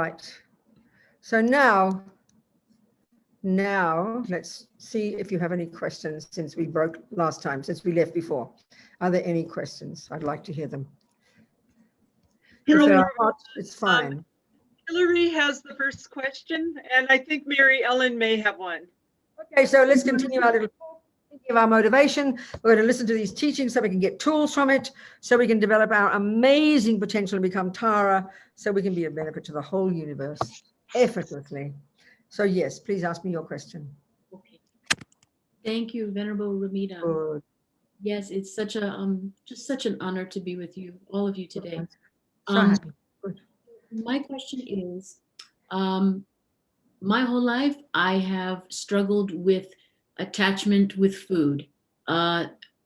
right. So now let's see if you have any questions since we broke last time, since we left before. Are there any questions? I'd like to hear them. If there are not, it's fine. Hillary has the first question, and I think Mary Ellen may have one. Okay, so let's continue our little talk, thinking of our motivation. We're going to listen to these teachings so we can get tools from it, so we can develop our amazing potential and become Tara, so we can be a benefit to the whole universe effortlessly. So yes, please ask me your question. Okay. Thank you, Venerable Robina. Good. Yes, it's such a just such an honor to be with you, all of you today. So happy. Good. My question is, my whole life I have struggled with attachment with food,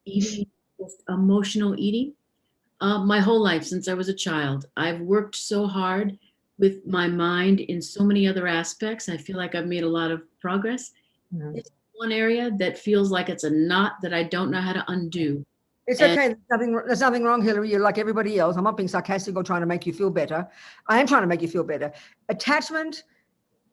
eating, just emotional eating. My whole life since I was a child, I've worked so hard with my mind in so many other aspects. I feel like I've made a lot of progress. Mm-hmm. It's one area that feels like it's a knot that I don't know how to undo. It's okay. There's nothing wrong, Hillary. You're like everybody else. I'm not being sarcastic or trying to make you feel better. I am trying to make you feel better. Attachment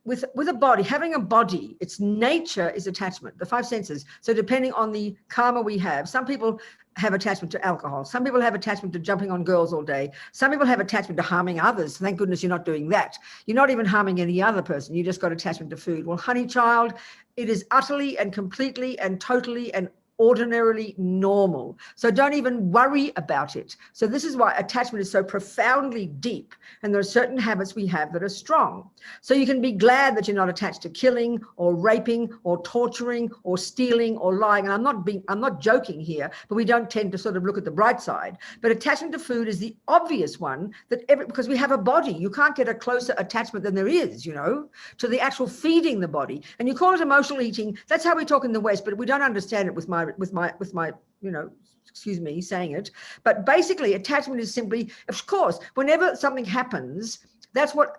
with a body, having a body, its nature is attachment, the five senses. So depending on the karma we have, some people have attachment to alcohol. Some people have attachment to jumping on girls all day. Some people have attachment to harming others. Thank goodness you're not doing that. You're not even harming any other person. You just got attachment to food. Well, honey child, it is utterly and completely and totally and ordinarily normal. So don't even worry about it. So this is why attachment is so profoundly deep. And there are certain habits we have that are strong. So you can be glad that you're not attached to killing or raping or torturing or stealing or lying. And I'm not joking here, but we don't tend to sort of look at the bright side. But attachment to food is the obvious one because we have a body. You can't get a closer attachment than there is, to the actual feeding the body. And you call it emotional eating. That's how we talk in the West, but we don't understand it with my excuse me saying it, but basically attachment is simply, of course, whenever something happens, that's what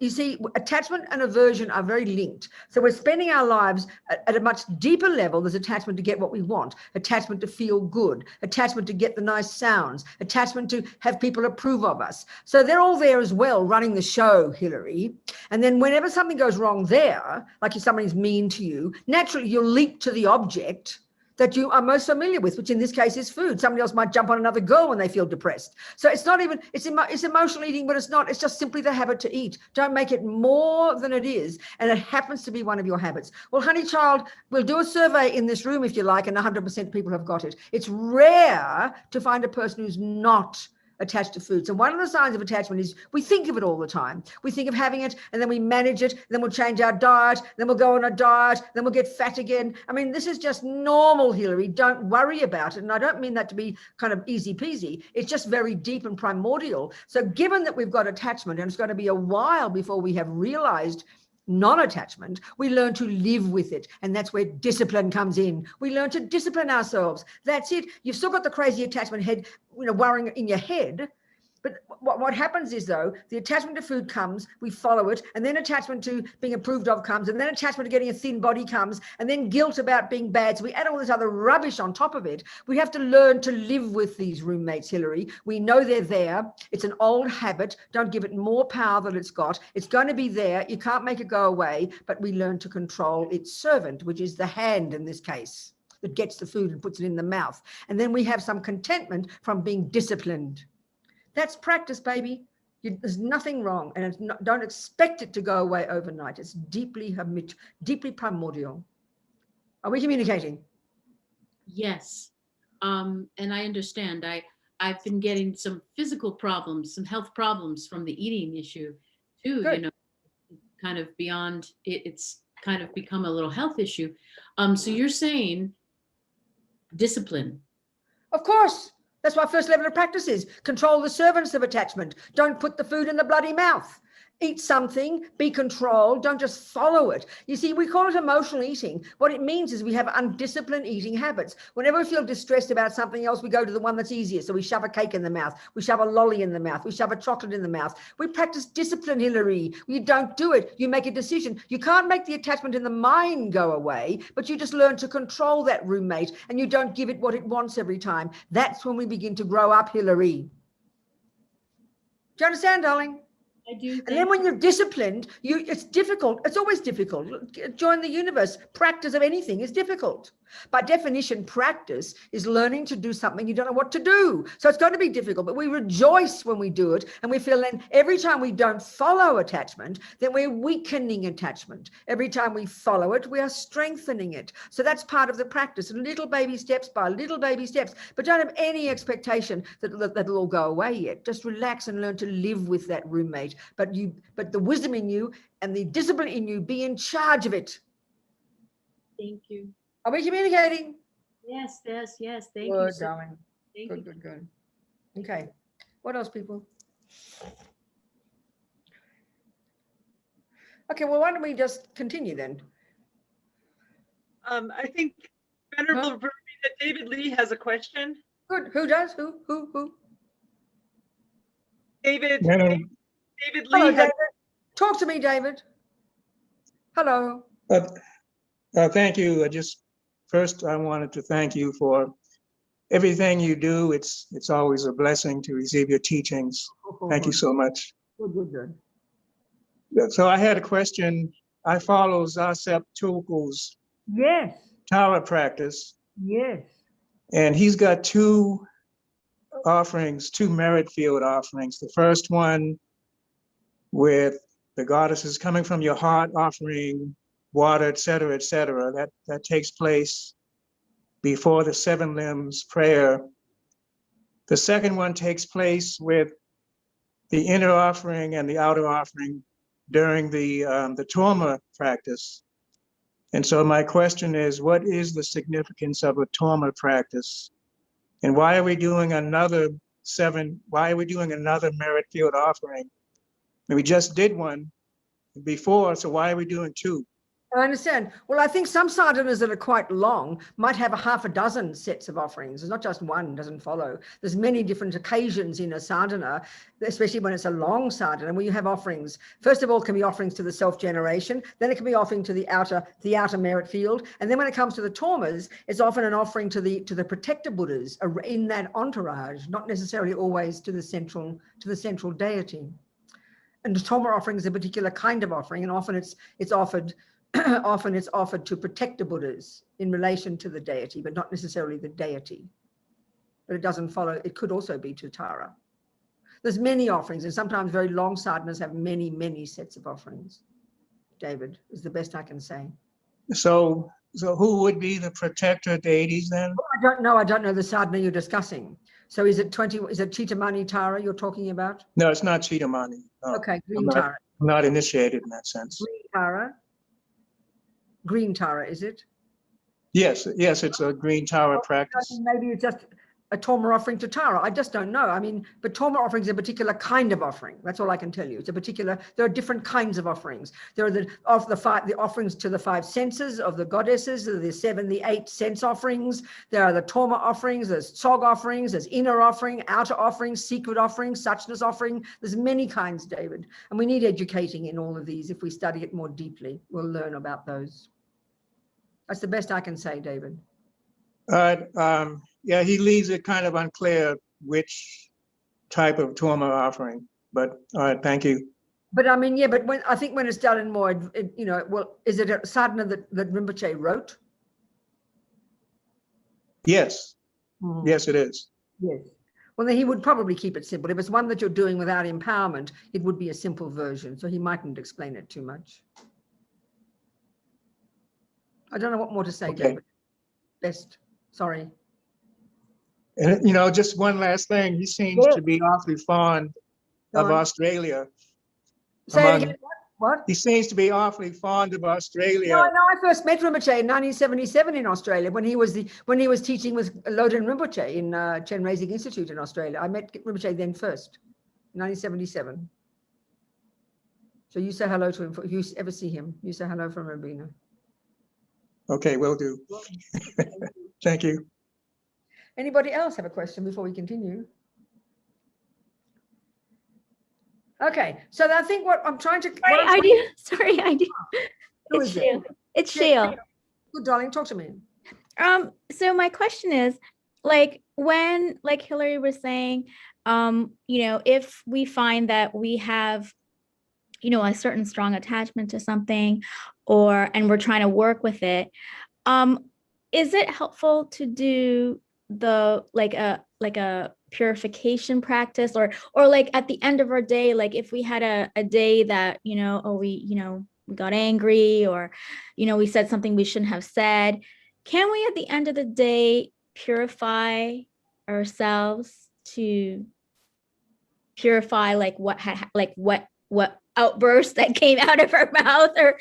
you see. Attachment and aversion are very linked. So we're spending our lives at a much deeper level. There's attachment to get what we want, attachment to feel good, attachment to get the nice sounds, attachment to have people approve of us. So they're all there as well, running the show, Hillary. And then whenever something goes wrong there, like if somebody's mean to you, naturally you'll leap to the object that you are most familiar with, which in this case is food. Somebody else might jump on another girl when they feel depressed. So it's not even, it's emotional eating, but it's not, it's just simply the habit to eat. Don't make it more than it is. And it happens to be one of your habits. Well, honey child, we'll do a survey in this room if you like, and 100% of people have got it. It's rare to find a person who's not attached to food. So one of the signs of attachment is we think of it all the time. We think of having it and then we manage it, then we'll change our diet, then we'll go on a diet, then we'll get fat again. I mean, this is just normal, Hillary. Don't worry about it. And I don't mean that to be kind of easy peasy. It's just very deep and primordial. So given that we've got attachment and it's going to be a while before we have realized non-attachment, we learn to live with it. And that's where discipline comes in. We learn to discipline ourselves. That's it. You've still got the crazy attachment head, worrying in your head. But what happens is, though, the attachment to food comes, we follow it, and then attachment to being approved of comes, and then attachment to getting a thin body comes, and then guilt about being bad. So we add all this other rubbish on top of it. We have to learn to live with these roommates, Hillary. We know they're there. It's an old habit. Don't give it more power than it's got. It's going to be there. You can't make it go away, but we learn to control its servant, which is the hand in this case, that gets the food and puts it in the mouth. And then we have some contentment from being disciplined. That's practice, baby. There's nothing wrong, and don't expect it to go away overnight. It's deeply primordial. Are we communicating? Yes, and I understand. I've been getting some physical problems, some health problems from the eating issue too. Good. Kind of beyond it. It's kind of become a little health issue. So you're saying discipline? Of course. That's why first level of practice is control the servants of attachment. Don't put the food in the bloody mouth. Eat something, be controlled, don't just follow it. You see, we call it emotional eating. What it means is we have undisciplined eating habits. Whenever we feel distressed about something else, we go to the one that's easier. So we shove a cake in the mouth, we shove a lolly in the mouth, we shove a chocolate in the mouth. We practice discipline, Hillary. You don't do it, you make a decision. You can't make the attachment in the mind go away, but you just learn to control that roommate and you don't give it what it wants every time. That's when we begin to grow up, Hillary. Do you understand, darling? I do. And then when you're disciplined, it's difficult. It's always difficult. Join the universe. Practice of anything is difficult. By definition, practice is learning to do something you don't know what to do. So it's going to be difficult, but we rejoice when we do it. And we feel then every time we don't follow attachment, then we're weakening attachment. Every time we follow it, we are strengthening it. So that's part of the practice. Little baby steps by little baby steps. But don't have any expectation that that'll all go away yet. Just relax and learn to live with that roommate. But the wisdom in you and the discipline in you, be in charge of it. Thank you. Are we communicating? Yes. Thank Good, you. darling. Thank you. Good. Okay. What else, people? Okay, well, why don't we just continue then? I think Venerable Robina, David Lee has a question. Good. Who does? Who? David Hello. Lee Hello, has, David. Talk to me, David. Hello. Thank you. First, I wanted to thank you for everything you do. It's always a blessing to receive your teachings. Thank you so much. Good. So I had a question. I follow Zasep Tulku's Yes. Tara practice, Yes. and he's got two offerings, two merit field offerings. The first one with the goddesses coming from your heart, offering water, et cetera, that takes place before the seven limbs prayer. The second one takes place with the inner offering and the outer offering during the Torma practice. And so my question is, what is the significance of a Torma practice? And why are we doing another merit field offering? And we just did one before, so why are we doing two? I understand. Well, I think some sadhanas that are quite long might have a half a dozen sets of offerings. It's not just one, doesn't follow. There's many different occasions in a sadhana, especially when it's a long sadhana, where you have offerings. First of all, it can be offerings to the self-generation. Then it can be offering to the outer merit field. And then when it comes to the tormas, it's often an offering to the protector Buddhas in that entourage, not necessarily always to the central deity. And the torma offering is a particular kind of offering, and often it's offered to protector Buddhas in relation to the deity, but not necessarily the deity. But it doesn't follow. It could also be to Tara. There's many offerings, and sometimes very long sadhanas have many, many sets of offerings. David, is the best I can say. So who would be the protector deities then? Well, I don't know the sadhana you're discussing. So is it Chitamani Tara you're talking about? No, it's not Chitamani. No. Okay, Green Tara. I'm not initiated in that sense. Green Tara, is it? Yes, it's a green Tara practice. Maybe it's just a Torma offering to Tara. I just don't know. I mean, but Torma offering is a particular kind of offering. That's all I can tell you. It's a particular, there are different kinds of offerings. There are the offerings to the five senses of the goddesses, the 8 sense offerings. There are the Torma offerings, there's Tsog offerings, there's inner offering, outer offerings, secret offerings, suchness offering. There's many kinds, David. And we need educating in all of these. If we study it more deeply, we'll learn about those. That's the best I can say, David. All right. Yeah, he leaves it kind of unclear which type of Torma offering, but all right, thank you. But I mean, yeah, but I think when it's done in more, is it a sadhana that Rinpoche wrote? Yes. Yes, it is. Yes. Well, then he would probably keep it simple. If it's one that you're doing without empowerment, it would be a simple version. So he mightn't explain it too much. I don't know what more to say, Okay. David. Best. Sorry. And, just one last thing. He seems to be awfully fond of Australia. Say it again. What? He seems to be awfully fond of Australia. No, I first met Rinpoche in 1977 in Australia when he was teaching with Loden Rinpoche in Chen Reisig Institute in Australia. I met Rinpoche then first, 1977. So you say hello to him. If you ever see him, you say hello from Robina. Okay, will do. Thank you. Anybody else have a question before we continue? Okay, so I think what I'm trying to... I do. Who It's is it? Shale. It's Shale. Good, darling, talk to me. So my question is, like Hillary was saying, if we find that we have you know, a certain strong attachment to something, and we're trying to work with it. Is it helpful to do the like a purification practice, or like at the end of our day, like if we had a day that, you know, or we got angry, or, you know, we said something we shouldn't have said, can we at the end of the day purify ourselves to purify like what outburst that came out of our mouth? Or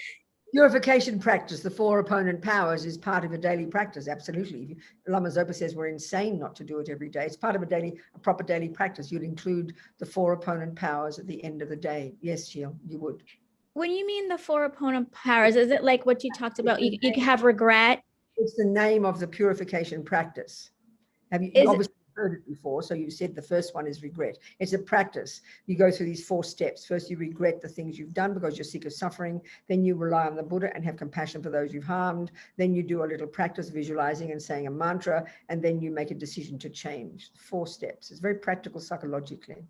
Purification practice, the 4 opponent powers, is part of a daily practice. Absolutely. Lama Zopa says we're insane not to do it every day. It's part of a proper daily practice. You'd include the 4 opponent powers at the end of the day. Yes, Sheila, you would. when you mean the 4 opponent powers, is it like what you talked about? You can have regret. It's the name of the purification practice. Have you obviously heard it before? So you said the first one is regret. It's a practice. You go through these 4 steps. First, you regret the things you've done because you're sick of suffering. Then you rely on the Buddha and have compassion for those you've harmed. Then you do a little practice visualizing and saying a mantra, and then you make a decision to change. 4 steps. It's very practical psychologically.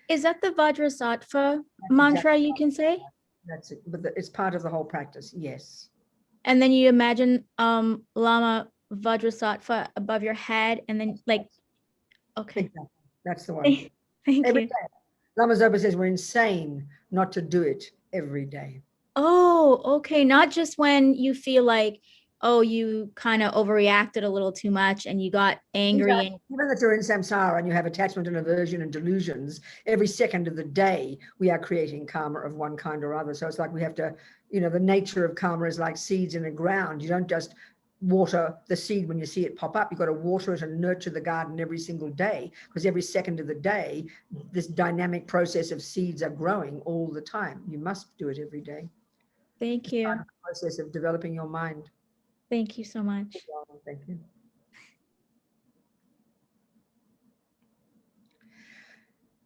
Is that the Vajrasattva mantra you can say? That's it. But it's part of the whole practice. Yes. And then you imagine Lama Vajrasattva above your head, and then like, okay. Exactly. That's the one. Thank Every you. day. Lama Zopa says we're insane not to do it every day. Oh, okay. Not just when you feel like, oh, you kind of overreacted a little too much and you got angry. Exactly. Even if you're in samsara and you have attachment and aversion and delusions, every second of the day, we are creating karma of one kind or other. So it's like we have to, you know, the nature of karma is like seeds in the ground. You don't just water the seed when you see it pop up. You've got to water it and nurture the garden every single day, because every second of the day, this dynamic process of seeds are growing all the time. You must do it every day. Thank you. It's the process of developing your mind. Thank you so much. Thank you.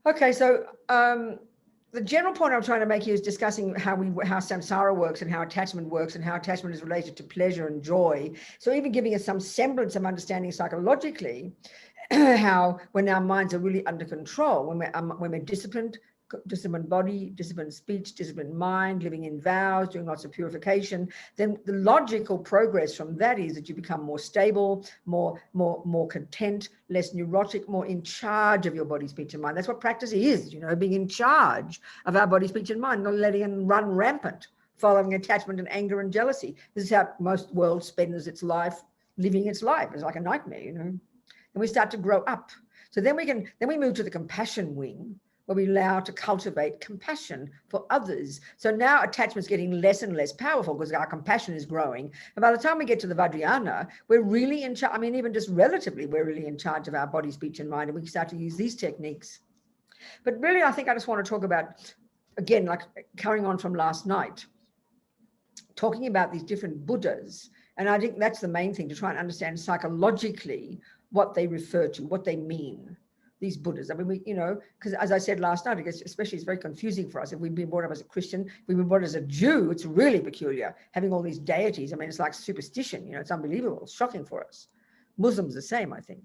Okay, so the general point I'm trying to make here is discussing how samsara works and how attachment works and how attachment is related to pleasure and joy. So even giving us some semblance of understanding psychologically how when our minds are really under control, when we're disciplined body, disciplined speech, disciplined mind, living in vows, doing lots of purification, then the logical progress from that is that you become more stable, more content, less neurotic, more in charge of your body, speech, and mind. That's what practice is, you know, being in charge of our body, speech, and mind, not letting them run rampant, following attachment and anger and jealousy. This is how most world spends its life, living its life. It's like a nightmare, you know. And we start to grow up. So then we move to the compassion wing, where we allow to cultivate compassion for others. So now attachment's getting less and less powerful because our compassion is growing. And by the time we get to the Vajrayana, we're really in charge. I mean, even just relatively, we're really in charge of our body, speech, and mind, and we can start to use these techniques. But really, I think I just want to talk about, again, like carrying on from last night, talking about these different Buddhas. And I think that's the main thing, to try and understand psychologically what they refer to, what they mean. These Buddhas. I mean, we, you know, because as I said last night, I guess especially it's very confusing for us. If we've been brought up as a Christian, if we've been brought up as a Jew, it's really peculiar having all these deities. I mean, it's like superstition, you know, it's unbelievable. It's shocking for us. Muslims the same, I think.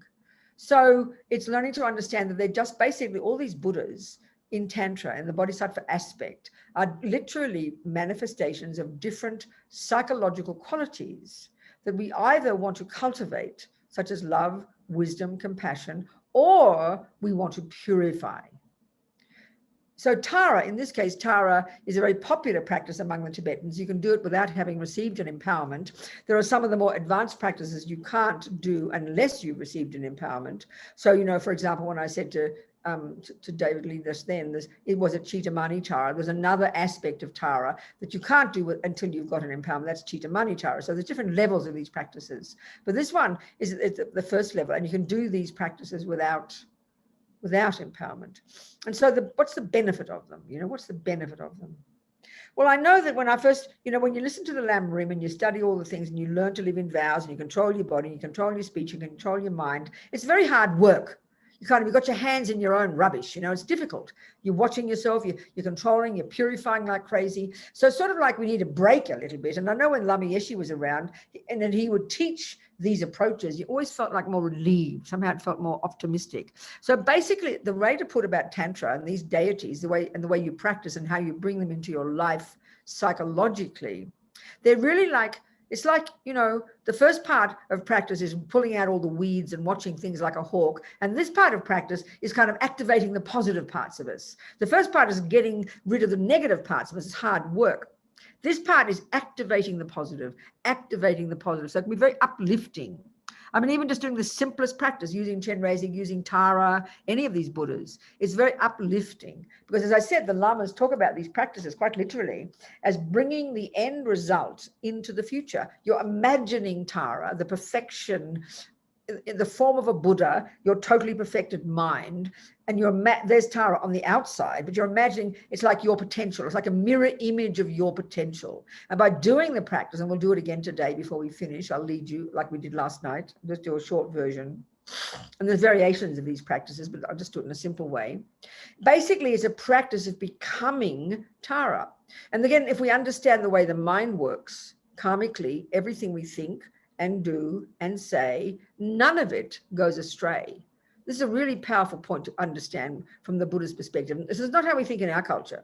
So it's learning to understand that they're just basically all these Buddhas in Tantra and the Bodhisattva aspect are literally manifestations of different psychological qualities that we either want to cultivate, such as love, wisdom, compassion, or we want to purify. So Tara, in this case, Tara is a very popular practice among the Tibetans. You can do it without having received an empowerment. There are some of the more advanced practices you can't do unless you've received an empowerment. So, you know, for example, when I said to David Lee it was a Chitamani Tara. There's another aspect of Tara that you can't do until you've got an empowerment. That's Chitamani Tara. So there's different levels of these practices. But this one is the first level, and you can do these practices without empowerment. And so what's the benefit of them? You know, what's the benefit of them? Well, I know that when I first, you know, when you listen to the Lam Rim and you study all the things and you learn to live in vows and you control your body, you control your speech, you control your mind, it's very hard work. you've got your hands in your own rubbish. It's difficult. You're watching yourself, you're controlling, you're purifying like crazy. So it's sort of like we need to break a little bit. And I know when Lama Yeshe was around and then he would teach these approaches, you always felt like more relieved. Somehow it felt more optimistic. So basically the way to put about Tantra and these deities, the way you practice and how you bring them into your life psychologically, they're really like, it's like, the first part of practice is pulling out all the weeds and watching things like a hawk. And this part of practice is kind of activating the positive parts of us. The first part is getting rid of the negative parts of us. It's hard work. This part is activating the positive. So it can be very uplifting. I mean, even just doing the simplest practice, using Chenrezig, using Tara, any of these Buddhas, it's very uplifting. Because as I said, the Lamas talk about these practices quite literally as bringing the end result into the future. You're imagining Tara, the perfection in the form of a Buddha, your totally perfected mind, and there's Tara on the outside, but you're imagining it's like your potential. It's like a mirror image of your potential. And by doing the practice, and we'll do it again today before we finish, I'll lead you like we did last night, just do a short version. And there's variations of these practices, but I'll just do it in a simple way. Basically, it's a practice of becoming Tara. And again, if we understand the way the mind works, karmically, everything we think and do and say, none of it goes astray. This is a really powerful point to understand from the Buddhist perspective. This is not how we think in our culture.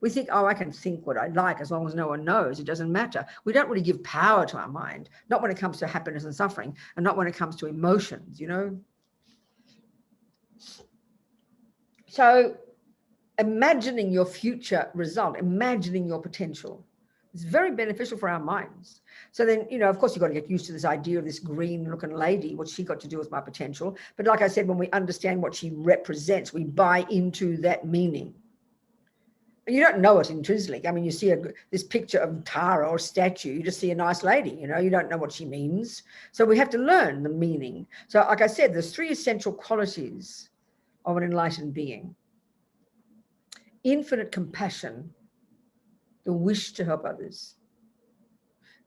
We think, oh, I can think what I like as long as no one knows. It doesn't matter. We don't really give power to our mind, not when it comes to happiness and suffering, and not when it comes to emotions, So imagining your future result, imagining your potential, it's very beneficial for our minds. So then, of course, you've got to get used to this idea of this green looking lady, what she got to do with my potential. But like I said, when we understand what she represents, we buy into that meaning. And you don't know it intrinsically. I mean, you see this picture of Tara or statue, you just see a nice lady, you don't know what she means. So we have to learn the meaning. So like I said, there's 3 essential qualities of an enlightened being. Infinite compassion, the wish to help others.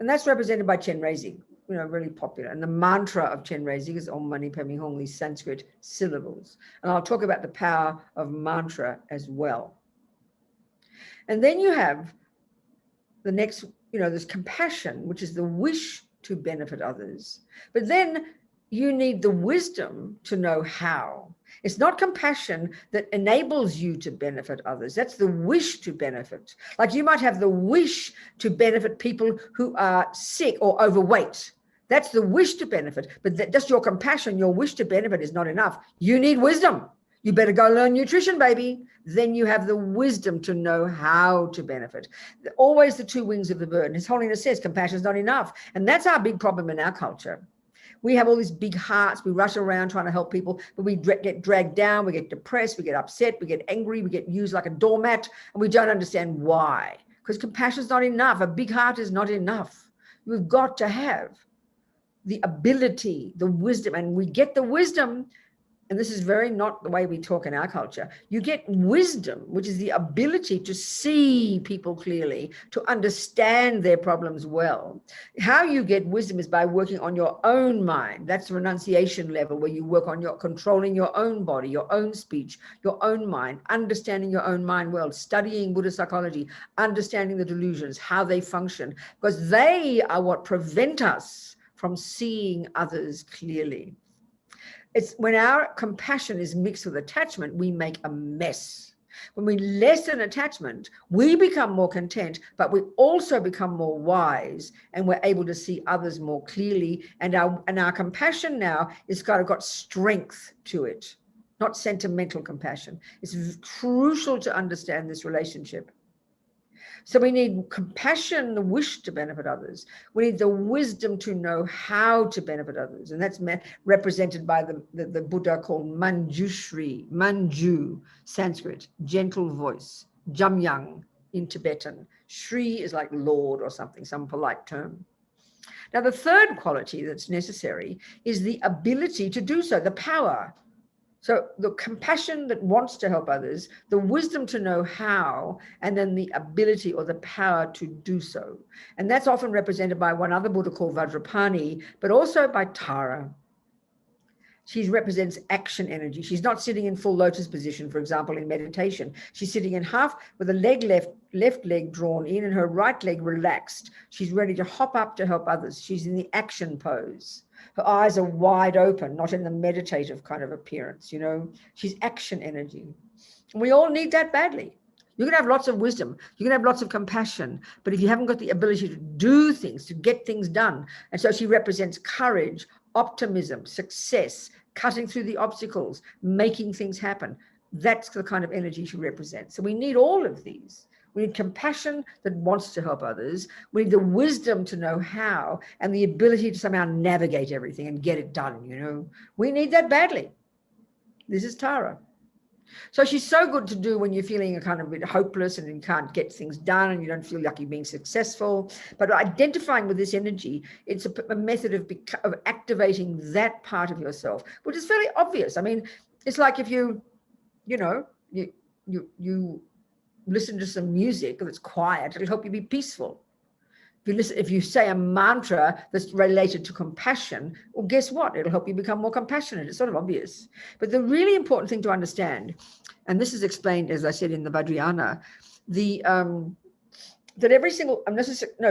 And that's represented by Chenrezig, really popular. And the mantra of Chenrezig is Om Mani Padme Hum, these Sanskrit syllables. And I'll talk about the power of mantra as well. And then you have the next, there's compassion, which is the wish to benefit others. But then you need the wisdom to know how. It's not compassion that enables you to benefit others. That's the wish to benefit. Like you might have the wish to benefit people who are sick or overweight. That's the wish to benefit. But just your compassion, your wish to benefit is not enough. You need wisdom. You better go learn nutrition, baby. Then you have the wisdom to know how to benefit. Always the 2 wings of the bird. And His Holiness says compassion is not enough. And that's our big problem in our culture. We have all these big hearts. We rush around trying to help people, but we get dragged down. We get depressed. We get upset. We get angry. We get used like a doormat, and we don't understand why. Because compassion is not enough. A big heart is not enough. We've got to have the ability, the wisdom, and we get the wisdom. And this is very not the way we talk in our culture. You get wisdom, which is the ability to see people clearly, to understand their problems well. How you get wisdom is by working on your own mind. That's the renunciation level where you work on controlling your own body, your own speech, your own mind, understanding your own mind well, studying Buddhist psychology, understanding the delusions, how they function, because they are what prevent us from seeing others clearly. It's when our compassion is mixed with attachment, we make a mess. When we lessen attachment, we become more content, but we also become more wise, and we're able to see others more clearly. And our compassion now is got strength to it, not sentimental compassion. It's crucial to understand this relationship. So we need compassion, the wish to benefit others. We need the wisdom to know how to benefit others. And that's represented by the Buddha called Manjushri, Manju, Sanskrit, gentle voice, Jamyang in Tibetan. Shri is like Lord or something, some polite term. Now, the third quality that's necessary is the ability to do so, the power. So the compassion that wants to help others, the wisdom to know how, and then the ability or the power to do so. And that's often represented by one other Buddha called Vajrapani, but also by Tara. She represents action energy. She's not sitting in full lotus position, for example, in meditation. She's sitting in half with a leg left leg drawn in and her right leg relaxed. She's ready to hop up to help others. She's in the action pose. Her eyes are wide open, not in the meditative kind of appearance, you know. She's action energy. We all need that badly. You can have lots of wisdom. You can have lots of compassion. But if you haven't got the ability to do things, to get things done, and so she represents courage, optimism, success, cutting through the obstacles, making things happen. That's the kind of energy she represents. So we need all of these. We need compassion that wants to help others. We need the wisdom to know how and the ability to somehow navigate everything and get it done, you know. We need that badly. This is Tara. So she's so good to do when you're feeling a kind of a bit hopeless and you can't get things done and you don't feel like you're being successful. But identifying with this energy, it's a method of activating that part of yourself, which is fairly obvious. I mean, it's like if you listen to some music that's quiet, it'll help you be peaceful. If you say a mantra that's related to compassion, well, guess what? It'll help you become more compassionate. It's sort of obvious. But the really important thing to understand, and this is explained, as I said, in the Vajrayana, that every single,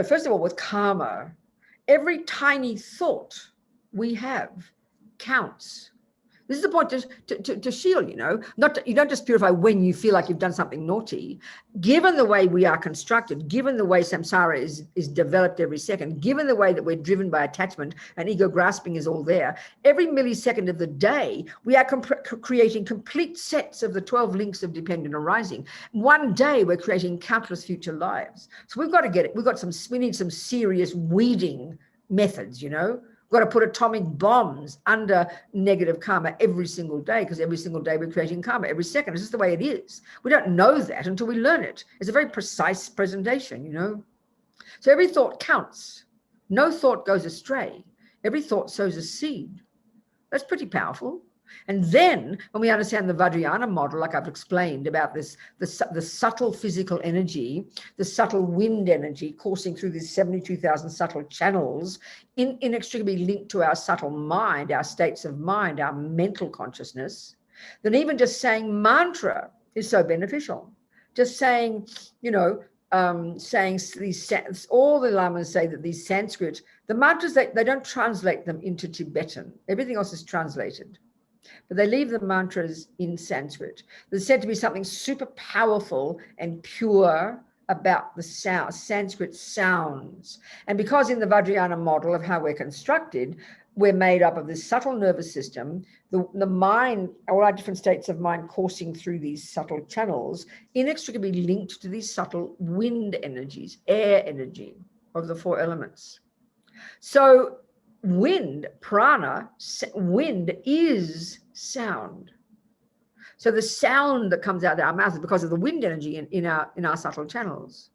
first of all, with karma, every tiny thought we have counts. This is the point to shield, you know, you don't just purify when you feel like you've done something naughty. Given the way we are constructed, given the way samsara is developed every second, given the way that we're driven by attachment and ego grasping is all there, every millisecond of the day, we are creating complete sets of the 12 links of dependent arising. One day we're creating countless future lives. So we've got to get it. We need some serious weeding methods, you know. We've got to put atomic bombs under negative karma every single day, because every single day we're creating karma, every second. It's just the way it is. We don't know that until we learn it. It's a very precise presentation, you know. So every thought counts. No thought goes astray. Every thought sows a seed. That's pretty powerful. And then when we understand the Vajrayana model, like I've explained about this, the subtle physical energy, the subtle wind energy coursing through these 72,000 subtle channels, inextricably linked to our subtle mind, our states of mind, our mental consciousness, then even just saying mantra is so beneficial. Just saying, you know, saying these, all the lamas say that these Sanskrit, the mantras, they don't translate them into Tibetan. Everything else is translated. But they leave the mantras in Sanskrit. There's said to be something super powerful and pure about the sound, Sanskrit sounds. And because in the Vajrayana model of how we're constructed, we're made up of this subtle nervous system, the mind, all our different states of mind coursing through these subtle channels, inextricably linked to these subtle wind energies, air energy of the 4 elements. So wind, prana, wind is sound. So the sound that comes out of our mouth is because of the wind energy in our subtle channels.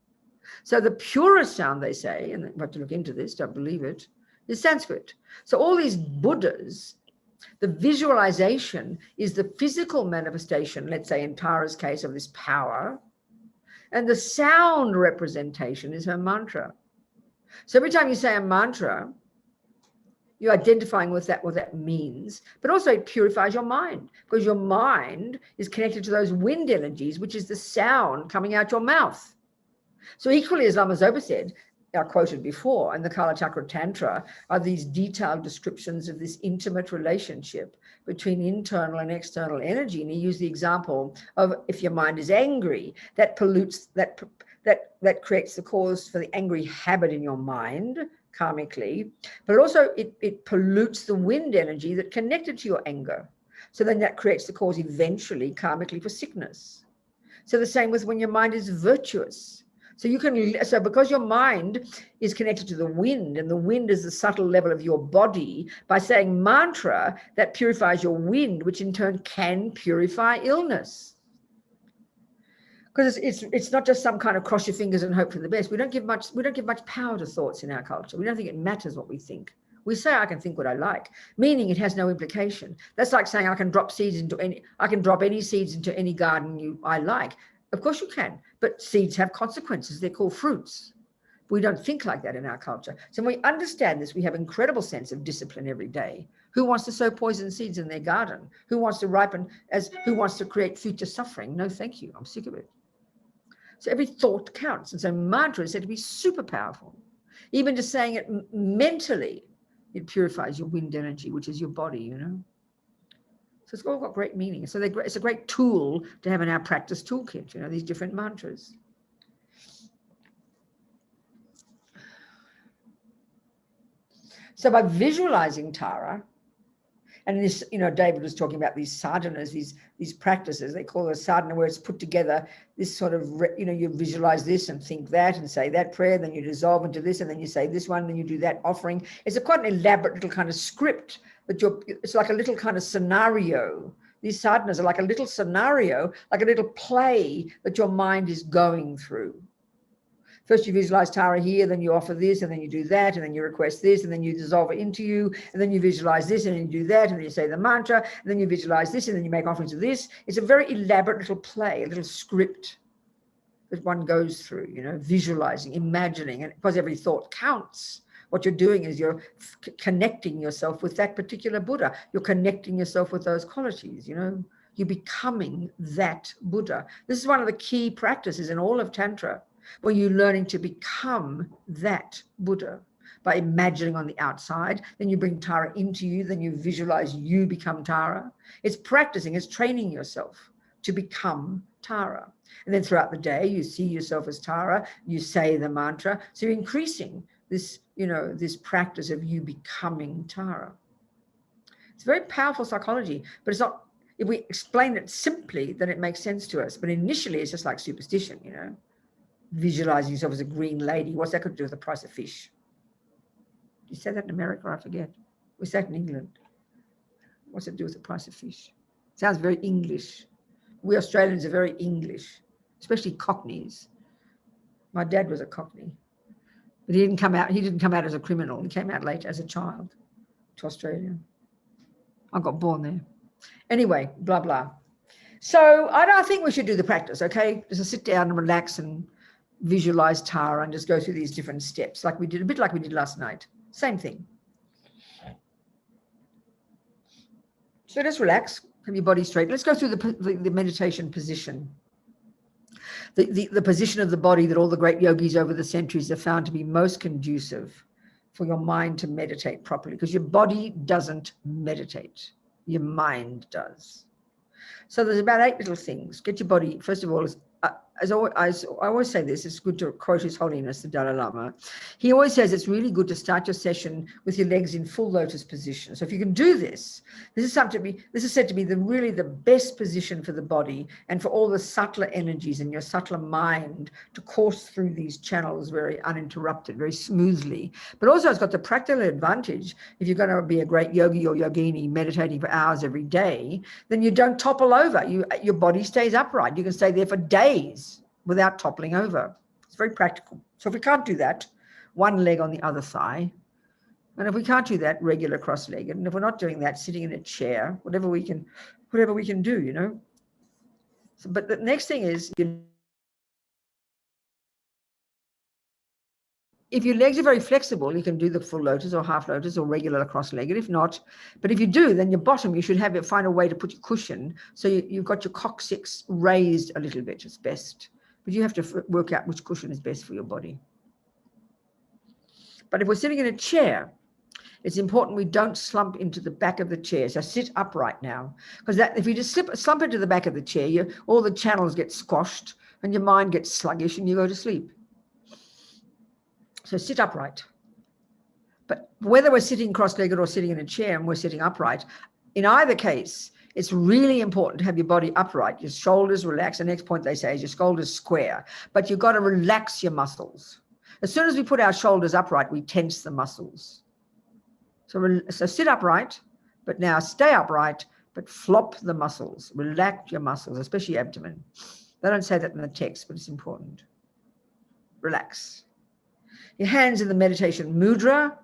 So the purest sound, they say, and we have to look into this, don't believe it, is Sanskrit. So all these Buddhas, the visualization is the physical manifestation, let's say in Tara's case, of this power, and the sound representation is her mantra. So every time you say a mantra, you're identifying with that, what that means, but also it purifies your mind, because your mind is connected to those wind energies, which is the sound coming out your mouth. So equally, as Lama Zopa said, I quoted before, and the Kala Chakra Tantra are these detailed descriptions of this intimate relationship between internal and external energy. And he used the example of if your mind is angry, that pollutes, that creates the cause for the angry habit in your mind, karmically, but also it pollutes the wind energy that connected to your anger. So then that creates the cause eventually karmically for sickness. So the same with when your mind is virtuous. So because your mind is connected to the wind, and the wind is the subtle level of your body, by saying mantra, that purifies your wind, which in turn can purify illness. Because it's not just some kind of cross your fingers and hope for the best. We don't give much power to thoughts in our culture. We don't think it matters what we think. We say I can think what I like, meaning it has no implication. That's like saying I can drop any seeds into any garden I like. Of course you can, but seeds have consequences. They're called fruits. We don't think like that in our culture. So when we understand this, we have an incredible sense of discipline every day. Who wants to sow poison seeds in their garden? Who wants to ripen who wants to create future suffering? No, thank you. I'm sick of it. So every thought counts. And so mantra is said to be super powerful. Even just saying it mentally, it purifies your wind energy, which is your body, you know. So it's all got great meaning. So it's a great tool to have in our practice toolkit, you know, these different mantras. So by visualizing Tara, and this, you know, David was talking about these sadhanas, these practices, they call it a sadhana, where it's put together, this sort of, you know, you visualize this and think that and say that prayer, then you dissolve into this, and then you say this one, then you do that offering. It's quite an elaborate little kind of script that it's like a little kind of scenario. These sadhanas are like a little scenario, like a little play that your mind is going through. First you visualize Tara here, then you offer this, and then you do that, and then you request this, and then you dissolve it into you, and then you visualize this, and then you do that, and then you say the mantra, and then you visualize this, and then you make offerings of this. It's a very elaborate little play, a little script that one goes through, you know, visualizing, imagining, and because every thought counts. What you're doing is you're connecting yourself with that particular Buddha. You're connecting yourself with those qualities, you know. You're becoming that Buddha. This is one of the key practices in all of Tantra, where you're learning to become that Buddha by imagining on the outside. Then you bring Tara into you, then you visualize you become Tara. It's practicing, it's training yourself to become Tara. And then throughout the day, you see yourself as Tara, you say the mantra. So you're increasing this, you know, this practice of you becoming Tara. It's very powerful psychology, but it's not, if we explain it simply, then it makes sense to us. But initially, it's just like superstition, you know. Visualizing yourself as a green lady. What's that got to do with the price of fish? You said that in America, I forget. We said in England. What's it to do with the price of fish? Sounds very English. We Australians are very English, especially Cockneys. My dad was a Cockney, but he didn't come out as a criminal. He came out later as a child to Australia. I got born there. Anyway, blah, blah. So I think we should do the practice, okay? Just sit down and relax and visualize Tara and just go through these different steps like we did, a bit like we did last night. Same thing. So just relax, have your body straight. Let's go through the meditation position. The position of the body that all the great yogis over the centuries have found to be most conducive for your mind to meditate properly, because your body doesn't meditate, your mind does. So there's about 8 little things. Get your body, first of all, as I always say this, it's good to quote His Holiness, the Dalai Lama. He always says it's really good to start your session with your legs in full lotus position. So if you can do this, this is said to be really the best position for the body and for all the subtler energies in your subtler mind to course through these channels very uninterrupted, very smoothly. But also it's got the practical advantage, if you're going to be a great yogi or yogini meditating for hours every day, then you don't topple over. Your body stays upright. You can stay there for days without toppling over. It's very practical. So if we can't do that, one leg on the other thigh. And if we can't do that, regular cross-legged. And if we're not doing that, sitting in a chair, whatever we can do, you know. So, but the next thing is, if your legs are very flexible, you can do the full lotus or half lotus or regular cross-legged. If not, but if you do, then your bottom, you should find a way to put your cushion. So you've got your coccyx raised a little bit, it's best. But you have to work out which cushion is best for your body. But if we're sitting in a chair, it's important we don't slump into the back of the chair. So sit upright now, because if you just slump into the back of the chair, all the channels get squashed and your mind gets sluggish and you go to sleep. So sit upright. But whether we're sitting cross-legged or sitting in a chair and we're sitting upright, in either case, it's really important to have your body upright, your shoulders relaxed. The next point they say is your shoulders square, but you've got to relax your muscles. As soon as we put our shoulders upright, we tense the muscles. So sit upright, but now stay upright, but flop the muscles, relax your muscles, especially abdomen. They don't say that in the text, but it's important. Relax. Your hands in the meditation mudra,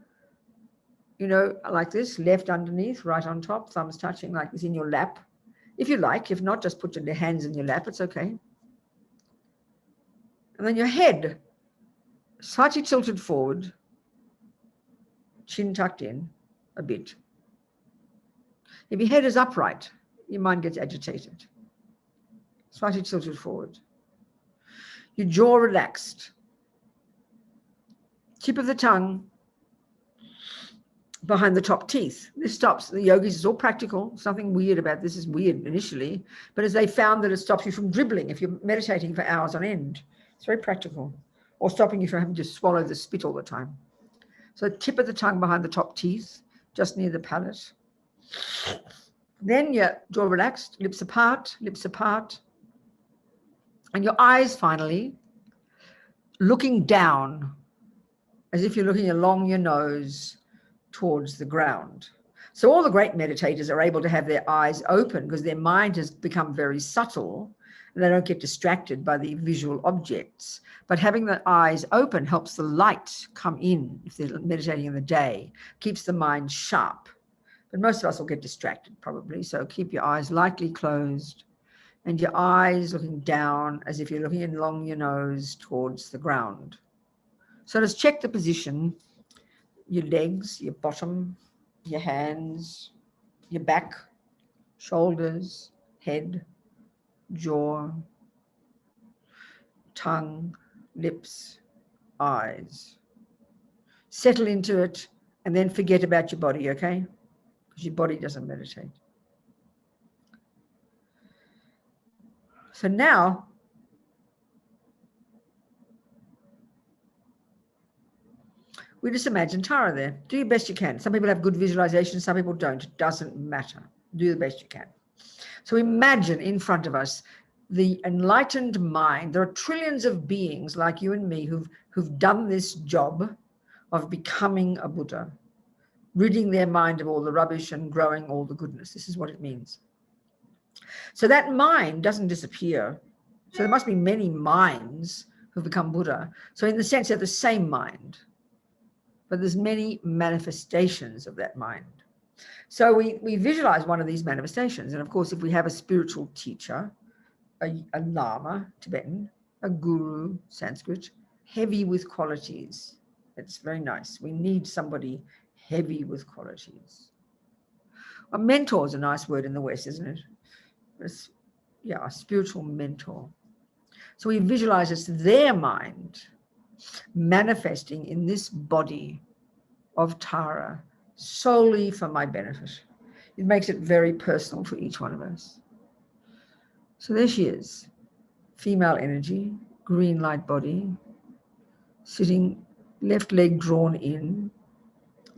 you know, like this, left underneath, right on top, thumbs touching like this in your lap. If you like, if not, just put your hands in your lap, it's okay. And then your head slightly tilted forward, chin tucked in a bit. If your head is upright, your mind gets agitated. Slightly tilted forward. Your jaw relaxed. Tip of the tongue behind the top teeth. This stops the yogis. It's all practical. There's nothing weird about this. Is weird initially, but as they found that it stops you from dribbling if you're meditating for hours on end. It's very practical. Or stopping you from having to swallow the spit all the time. So tip of the tongue behind the top teeth, just near the palate. Then your jaw relaxed, lips apart, and your eyes finally looking down, as if you're looking along your nose towards the ground. So all the great meditators are able to have their eyes open because their mind has become very subtle and they don't get distracted by the visual objects. But having the eyes open helps the light come in if they're meditating in the day, keeps the mind sharp. But most of us will get distracted probably, so keep your eyes lightly closed and your eyes looking down as if you're looking along your nose towards the ground. So let's check the position, your legs, your bottom, your hands, your back, shoulders, head, jaw, tongue, lips, eyes. Settle into it and then forget about your body, okay? Because your body doesn't meditate. So now, we just imagine Tara there. Do your best you can. Some people have good visualization, some people don't. It doesn't matter. Do the best you can. So imagine in front of us the enlightened mind. There are trillions of beings like you and me who've done this job of becoming a Buddha, ridding their mind of all the rubbish and growing all the goodness. This is what it means. So that mind doesn't disappear. So there must be many minds who've become Buddha. So in the sense they're the same mind, but there's many manifestations of that mind. So we visualize one of these manifestations. And of course, if we have a spiritual teacher, a lama, Tibetan, a guru, Sanskrit, heavy with qualities. It's very nice. We need somebody heavy with qualities. A mentor is a nice word in the West, isn't it? It's, yeah, a spiritual mentor. So we visualize it's their mind manifesting in this body of Tara solely for my benefit. It makes it very personal for each one of us. So there she is, female energy, green light body, sitting, left leg drawn in,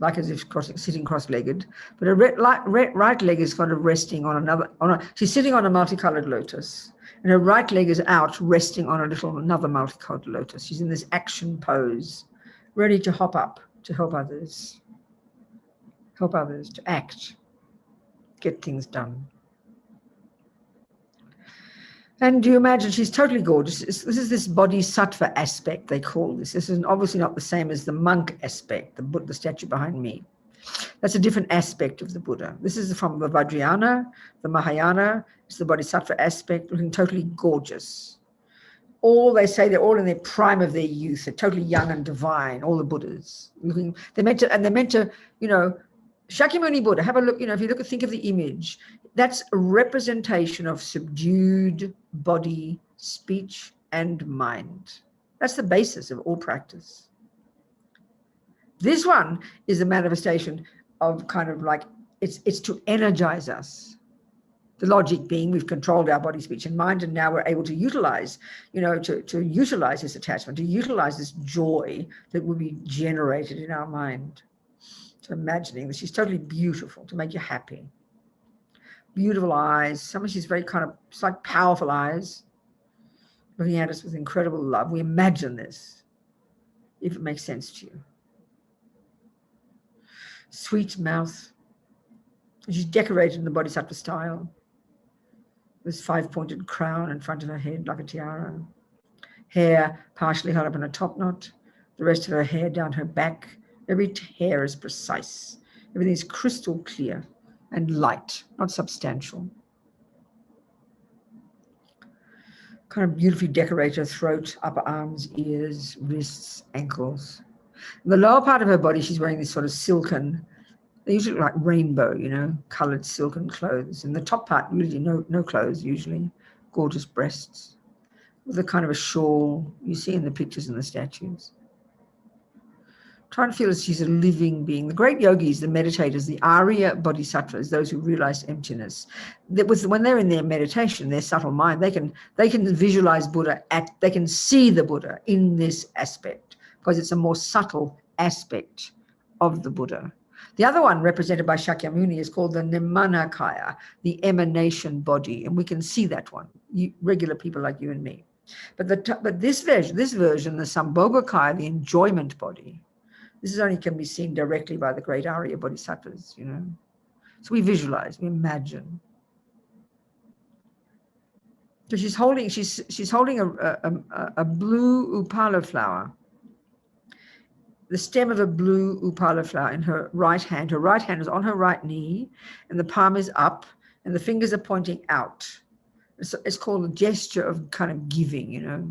like as if sitting cross-legged, but her right leg is kind of resting on she's sitting on a multicolored lotus, and her right leg is out, resting on another multicolored lotus. She's in this action pose, ready to hop up, to help others, to act, get things done. And do you imagine she's totally gorgeous? This is this bodhisattva aspect, they call this. This is obviously not the same as the monk aspect, the statue behind me. That's a different aspect of the Buddha. This is from the Vajrayana, the Mahayana. It's the bodhisattva aspect, looking totally gorgeous. They say they're all in their prime of their youth. They're totally young and divine, all the Buddhas. They're meant to, you know, Shakyamuni Buddha, have a look, you know, if you think of the image, that's a representation of subdued body, speech, and mind. That's the basis of all practice. This one is a manifestation of kind of like, it's to energize us. The logic being we've controlled our body, speech, and mind, and now we're able to utilize, you know, to utilize this attachment, to utilize this joy that will be generated in our mind. So imagining that she's totally beautiful, to make you happy. Beautiful eyes. She's very kind of, it's like powerful eyes, looking at us with incredible love. We imagine this, if it makes sense to you. Sweet mouth. She's decorated in the bodhisattva style. This 5-pointed crown in front of her head like a tiara. Hair partially held up in a top knot. The rest of her hair down her back. Every hair is precise. Everything is crystal clear and light, not substantial. Kind of beautifully decorated throat, upper arms, ears, wrists, ankles. In the lower part of her body, she's wearing this sort of silken They usually look like rainbow, you know, colored silken clothes. And the top part, usually no clothes, usually. Gorgeous breasts. With a kind of a shawl you see in the pictures and the statues. Try and feel as she's a living being. The great yogis, the meditators, the Arya bodhisattvas, those who realize emptiness, when they're in their meditation, their subtle mind, they can visualize Buddha, they can see the Buddha in this aspect, because it's a more subtle aspect of the Buddha. The other one, represented by Shakyamuni, is called the Nimanakaya, the emanation body, and we can see that one, regular people like you and me. But this version, the Sambhogakaya, the enjoyment body, this only can be seen directly by the great Arya bodhisattvas, you know. So we visualize, we imagine. So she's holding a blue upala flower, the stem of a blue upala flower in her right hand. Her right hand is on her right knee, and the palm is up, and the fingers are pointing out. It's called a gesture of kind of giving, you know.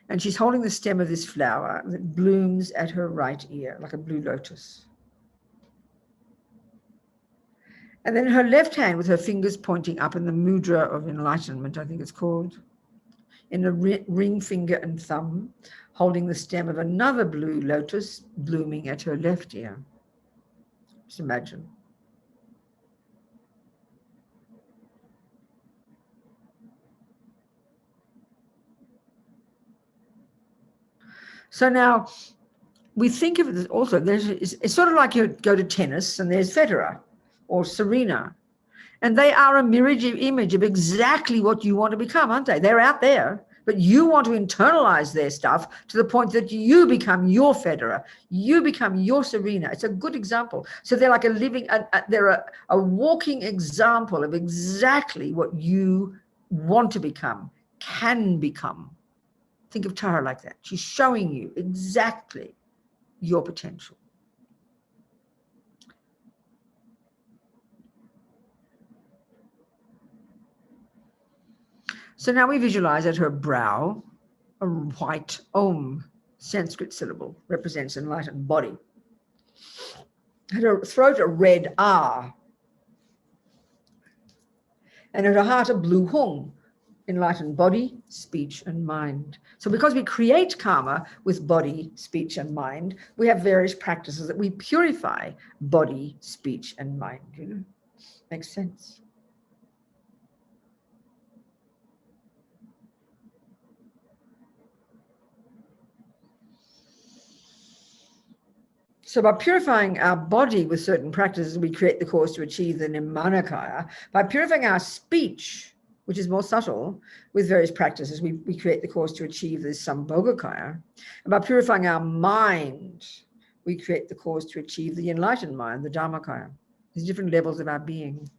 And she's holding the stem of this flower that blooms at her right ear, like a blue lotus. And then her left hand, with her fingers pointing up in the mudra of enlightenment, I think it's called, in a ring finger and thumb, holding the stem of another blue lotus blooming at her left ear. Just imagine. So now we think of it also, it's sort of like you go to tennis and there's Federer or Serena, and they are a mirror image of exactly what you want to become, aren't they? They're out there, but you want to internalize their stuff to the point that you become your Federer, you become your Serena. It's a good example. So they're like they're a walking example of exactly what you want to become, can become. Think of Tara like that. She's showing you exactly your potential. So now we visualize at her brow a white Om Sanskrit syllable, represents enlightened body. At her throat a red Ah. And at her heart a blue Hung, enlightened body, speech, and mind. So because we create karma with body, speech, and mind, we have various practices that we purify body, speech, and mind. You know, makes sense. So by purifying our body with certain practices, we create the course to achieve the Nimanakaya. By purifying our speech, which is more subtle, with various practices, we create the course to achieve the Sambhogakaya. And by purifying our mind, we create the course to achieve the enlightened mind, the Dharmakaya. There's different levels of our being.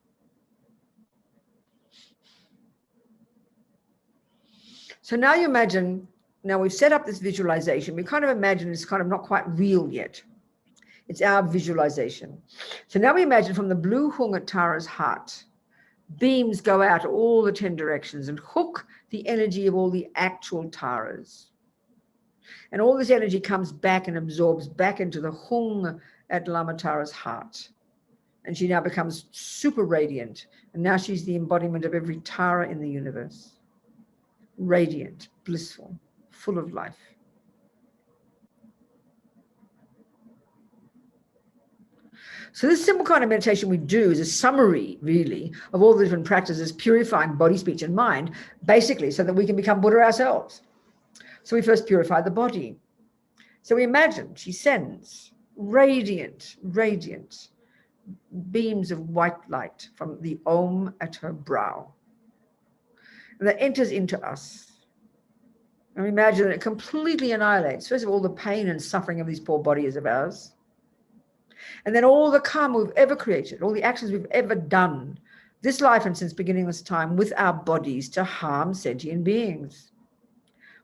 So now you imagine, now we've set up this visualization, we kind of imagine it's kind of not quite real yet. It's our visualization. So now we imagine from the blue Hung at Tara's heart, beams go out all the 10 directions and hook the energy of all the actual Taras. And all this energy comes back and absorbs back into the Hung at Lama Tara's heart. And she now becomes super radiant. And now she's the embodiment of every Tara in the universe. Radiant, blissful, full of life. So this simple kind of meditation we do is a summary, really, of all the different practices, purifying body, speech, and mind, basically so that we can become Buddha ourselves. So we first purify the body. So we imagine she sends radiant beams of white light from the Om at her brow. And that enters into us. And we imagine that it completely annihilates, first of all, the pain and suffering of these poor bodies of ours. And then all the karma we've ever created, all the actions we've ever done, this life and since beginning this time, with our bodies to harm sentient beings.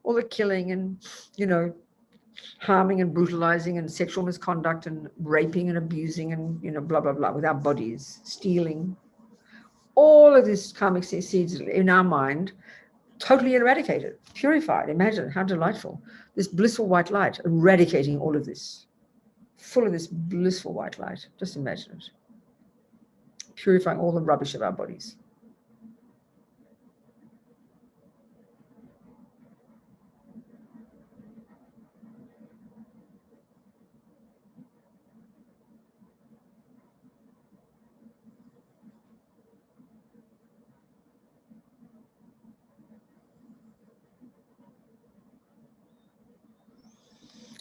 All the killing and, you know, harming and brutalizing and sexual misconduct and raping and abusing and, you know, blah, blah, blah, with our bodies, stealing. All of this karmic seeds in our mind, totally eradicated, purified. Imagine how delightful. This blissful white light eradicating all of this. full of this blissful white light. Just imagine it. Purifying all the rubbish of our bodies.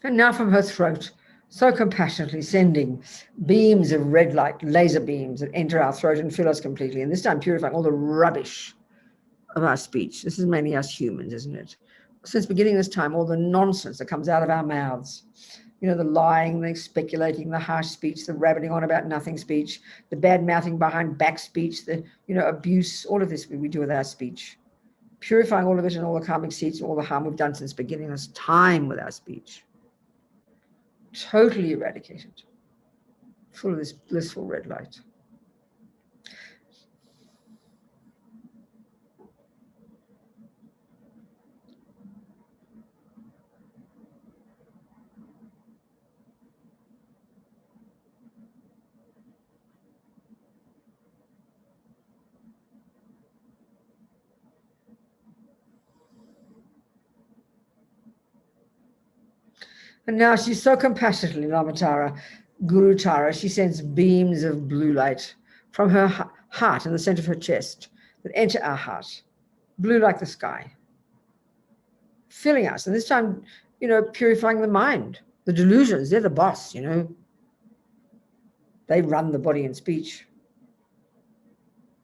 And now from her throat, so compassionately sending beams of red light, laser beams that enter our throat and fill us completely. And this time purifying all the rubbish of our speech. This is mainly us humans, isn't it? Since beginning this time, all the nonsense that comes out of our mouths. You know, the lying, the speculating, the harsh speech, the rabbiting on about nothing speech, the bad mouthing behind back speech, the, abuse, all of this we do with our speech. Purifying all of it and all the karmic seeds, all the harm we've done since beginning this time with our speech. Totally eradicated, full of this blissful red light. And now she's so compassionately, Lamatara, Guru Tara, she sends beams of blue light from her heart in the center of her chest that enter our heart, blue like the sky, filling us. And this time, purifying the mind, the delusions, they're the boss, They run the body and speech.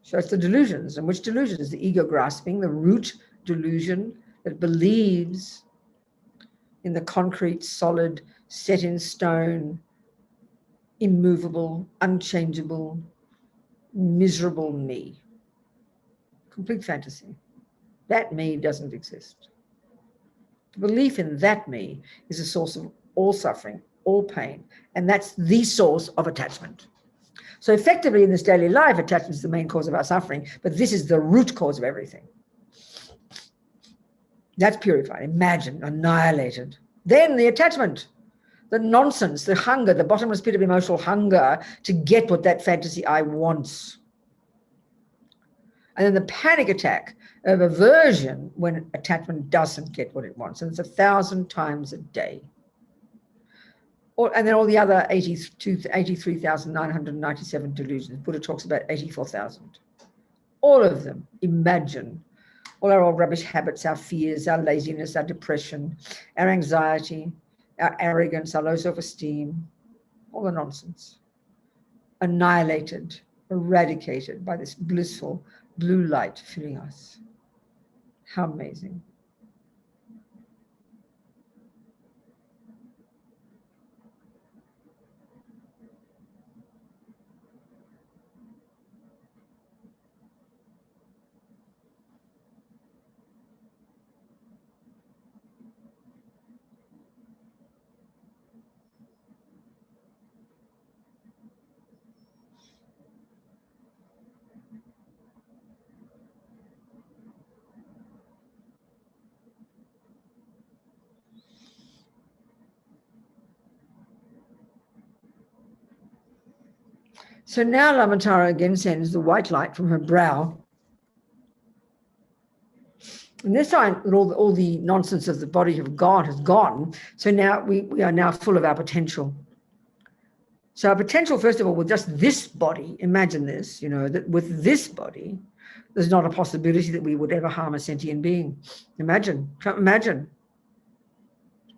So it's the delusions. And which delusions? The ego grasping, the root delusion that believes in the concrete, solid, set in stone, immovable, unchangeable, miserable me. Complete fantasy. That me doesn't exist. The belief in that me is a source of all suffering, all pain, and that's the source of attachment. So effectively in this daily life, attachment is the main cause of our suffering, but this is the root cause of everything. That's purified, imagine, annihilated. Then the attachment, the nonsense, the hunger, the bottomless pit of emotional hunger to get what that fantasy I wants. And then the panic attack of aversion when attachment doesn't get what it wants. And it's 1,000 times a day. And then all the other 83,997 delusions. Buddha talks about 84,000. All of them, imagine. All our old rubbish habits, our fears, our laziness, our depression, our anxiety, our arrogance, our low self-esteem, all the nonsense. Annihilated, eradicated by this blissful blue light filling us. How amazing. So now Lamatara again sends the white light from her brow. And this time, all the nonsense of the body of God has gone. So now we are now full of our potential. So our potential, first of all, with just this body, imagine this, that with this body, there's not a possibility that we would ever harm a sentient being. Imagine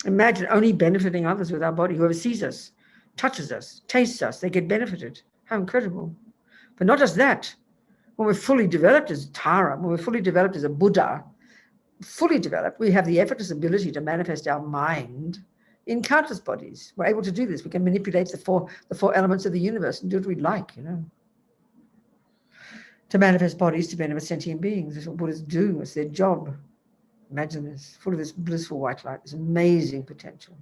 only benefiting others with our body. Whoever sees us, touches us, tastes us, they get benefited. How incredible. But not just that. When we're fully developed as Tara, when we're fully developed as a Buddha, fully developed, we have the effortless ability to manifest our mind in countless bodies. We're able to do this. We can manipulate the four elements of the universe and do what we'd like, to manifest bodies to benefit sentient beings. That's what Buddhists do. It's their job. Imagine this, full of this blissful white light, this amazing potential.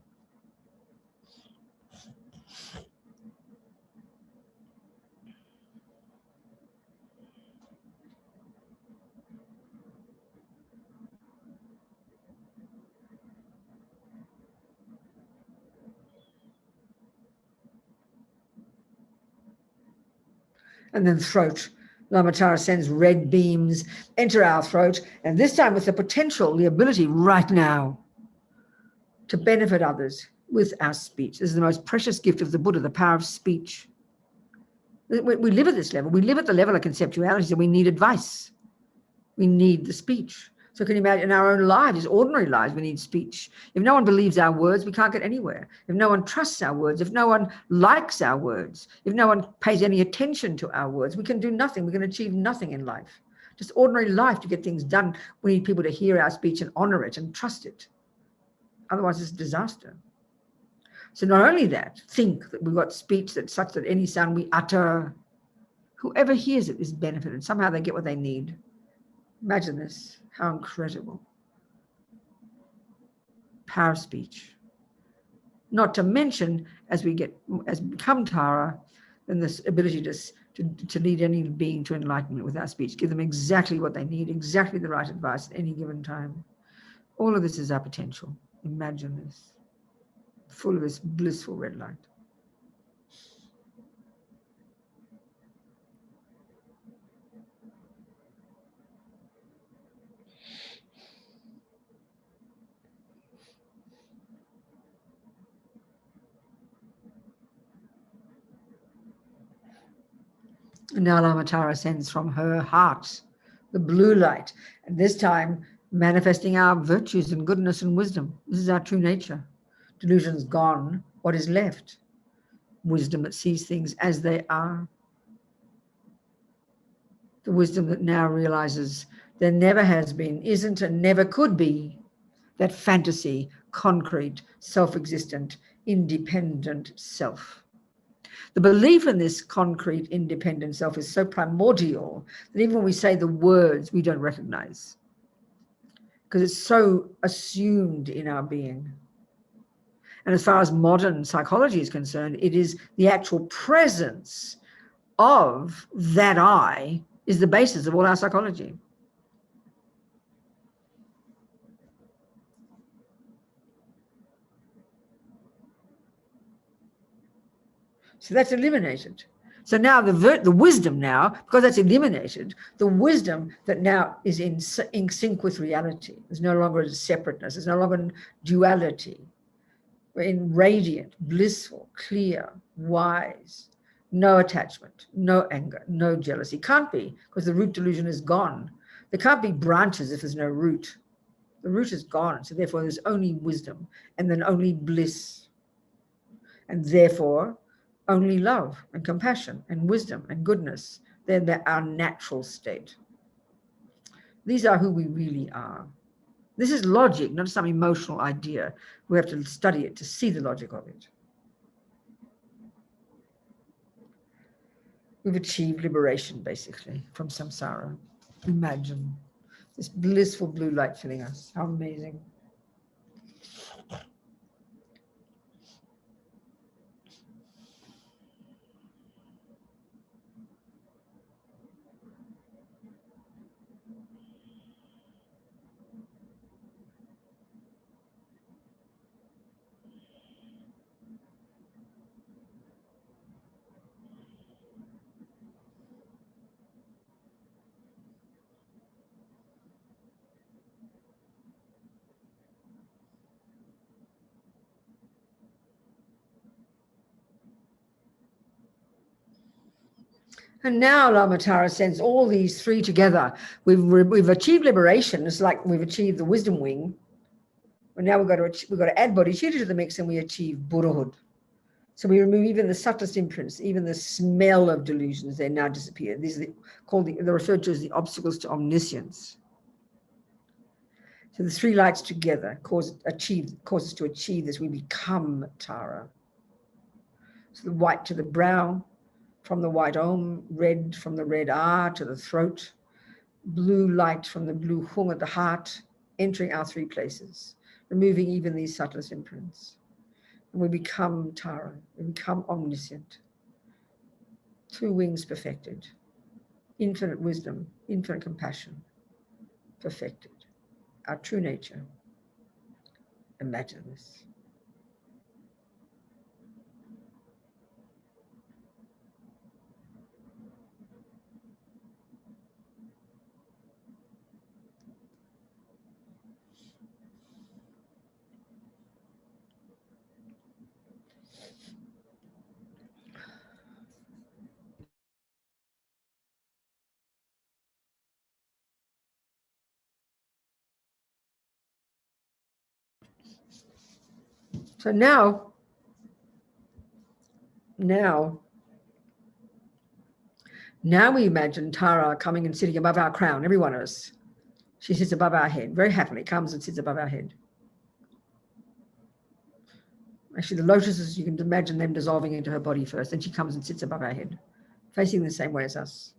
And then throat. Lama Tara sends red beams, enter our throat, and this time with the potential, the ability right now to benefit others with our speech. This is the most precious gift of the Buddha, the power of speech. We live at this level. We live at the level of conceptuality, and we need advice. We need the speech. So can you imagine in our own lives, ordinary lives, we need speech. If no one believes our words, we can't get anywhere. If no one trusts our words, if no one likes our words, if no one pays any attention to our words, we can do nothing. We can achieve nothing in life. Just ordinary life to get things done. We need people to hear our speech and honor it and trust it. Otherwise, it's a disaster. So not only that, think that we've got speech that's such that any sound we utter, whoever hears it is benefited. Somehow they get what they need. Imagine this. How incredible. Power of speech. Not to mention, as we become Tara, then this ability to lead any being to enlightenment with our speech, give them exactly what they need, exactly the right advice at any given time. All of this is our potential. Imagine this. Full of this blissful red light. And now Lama Tara sends from her heart the blue light, and this time manifesting our virtues and goodness and wisdom. This is our true nature. Delusion's gone. What is left? Wisdom that sees things as they are. The wisdom that now realizes there never has been, isn't, and never could be that fantasy, concrete, self-existent, independent self. The belief in this concrete, independent self is so primordial that even when we say the words, we don't recognize, because it's so assumed in our being. And as far as modern psychology is concerned, it is the actual presence of that I is the basis of all our psychology. So that's eliminated. So now the wisdom now, because that's eliminated, the wisdom that now is in sync with reality. There's no longer a separateness. There's no longer duality. We're in radiant, blissful, clear, wise, no attachment, no anger, no jealousy. Can't be, because the root delusion is gone. There can't be branches if there's no root. The root is gone, so therefore there's only wisdom, and then only bliss. And therefore, only love and compassion and wisdom and goodness. They're our natural state. These are who we really are. This is logic, not some emotional idea. We have to study it to see the logic of it. We've achieved liberation, basically, from samsara. Imagine this blissful blue light filling us. How amazing. And now Lama Tara sends all these three together. We've achieved liberation. It's like we've achieved the wisdom wing. But now we've got to add bodhicitta to the mix, and we achieve Buddhahood. So we remove even the subtlest imprints, even the smell of delusions. They now disappear. These are they're referred to as the obstacles to omniscience. So the three lights together cause us to achieve this. We become Tara. So the white to the brow, from the white Om, red from the red Ah to the throat, blue light from the blue Hung at the heart, entering our three places, removing even these subtlest imprints. And we become Tara, we become omniscient. Two wings perfected, infinite wisdom, infinite compassion, perfected. Our true nature. Imagine this. So now we imagine Tara coming and sitting above our crown, every one of us. She sits above our head, very happily comes and sits above our head. Actually, the lotuses, you can imagine them dissolving into her body first. Then she comes and sits above our head, facing the same way as us.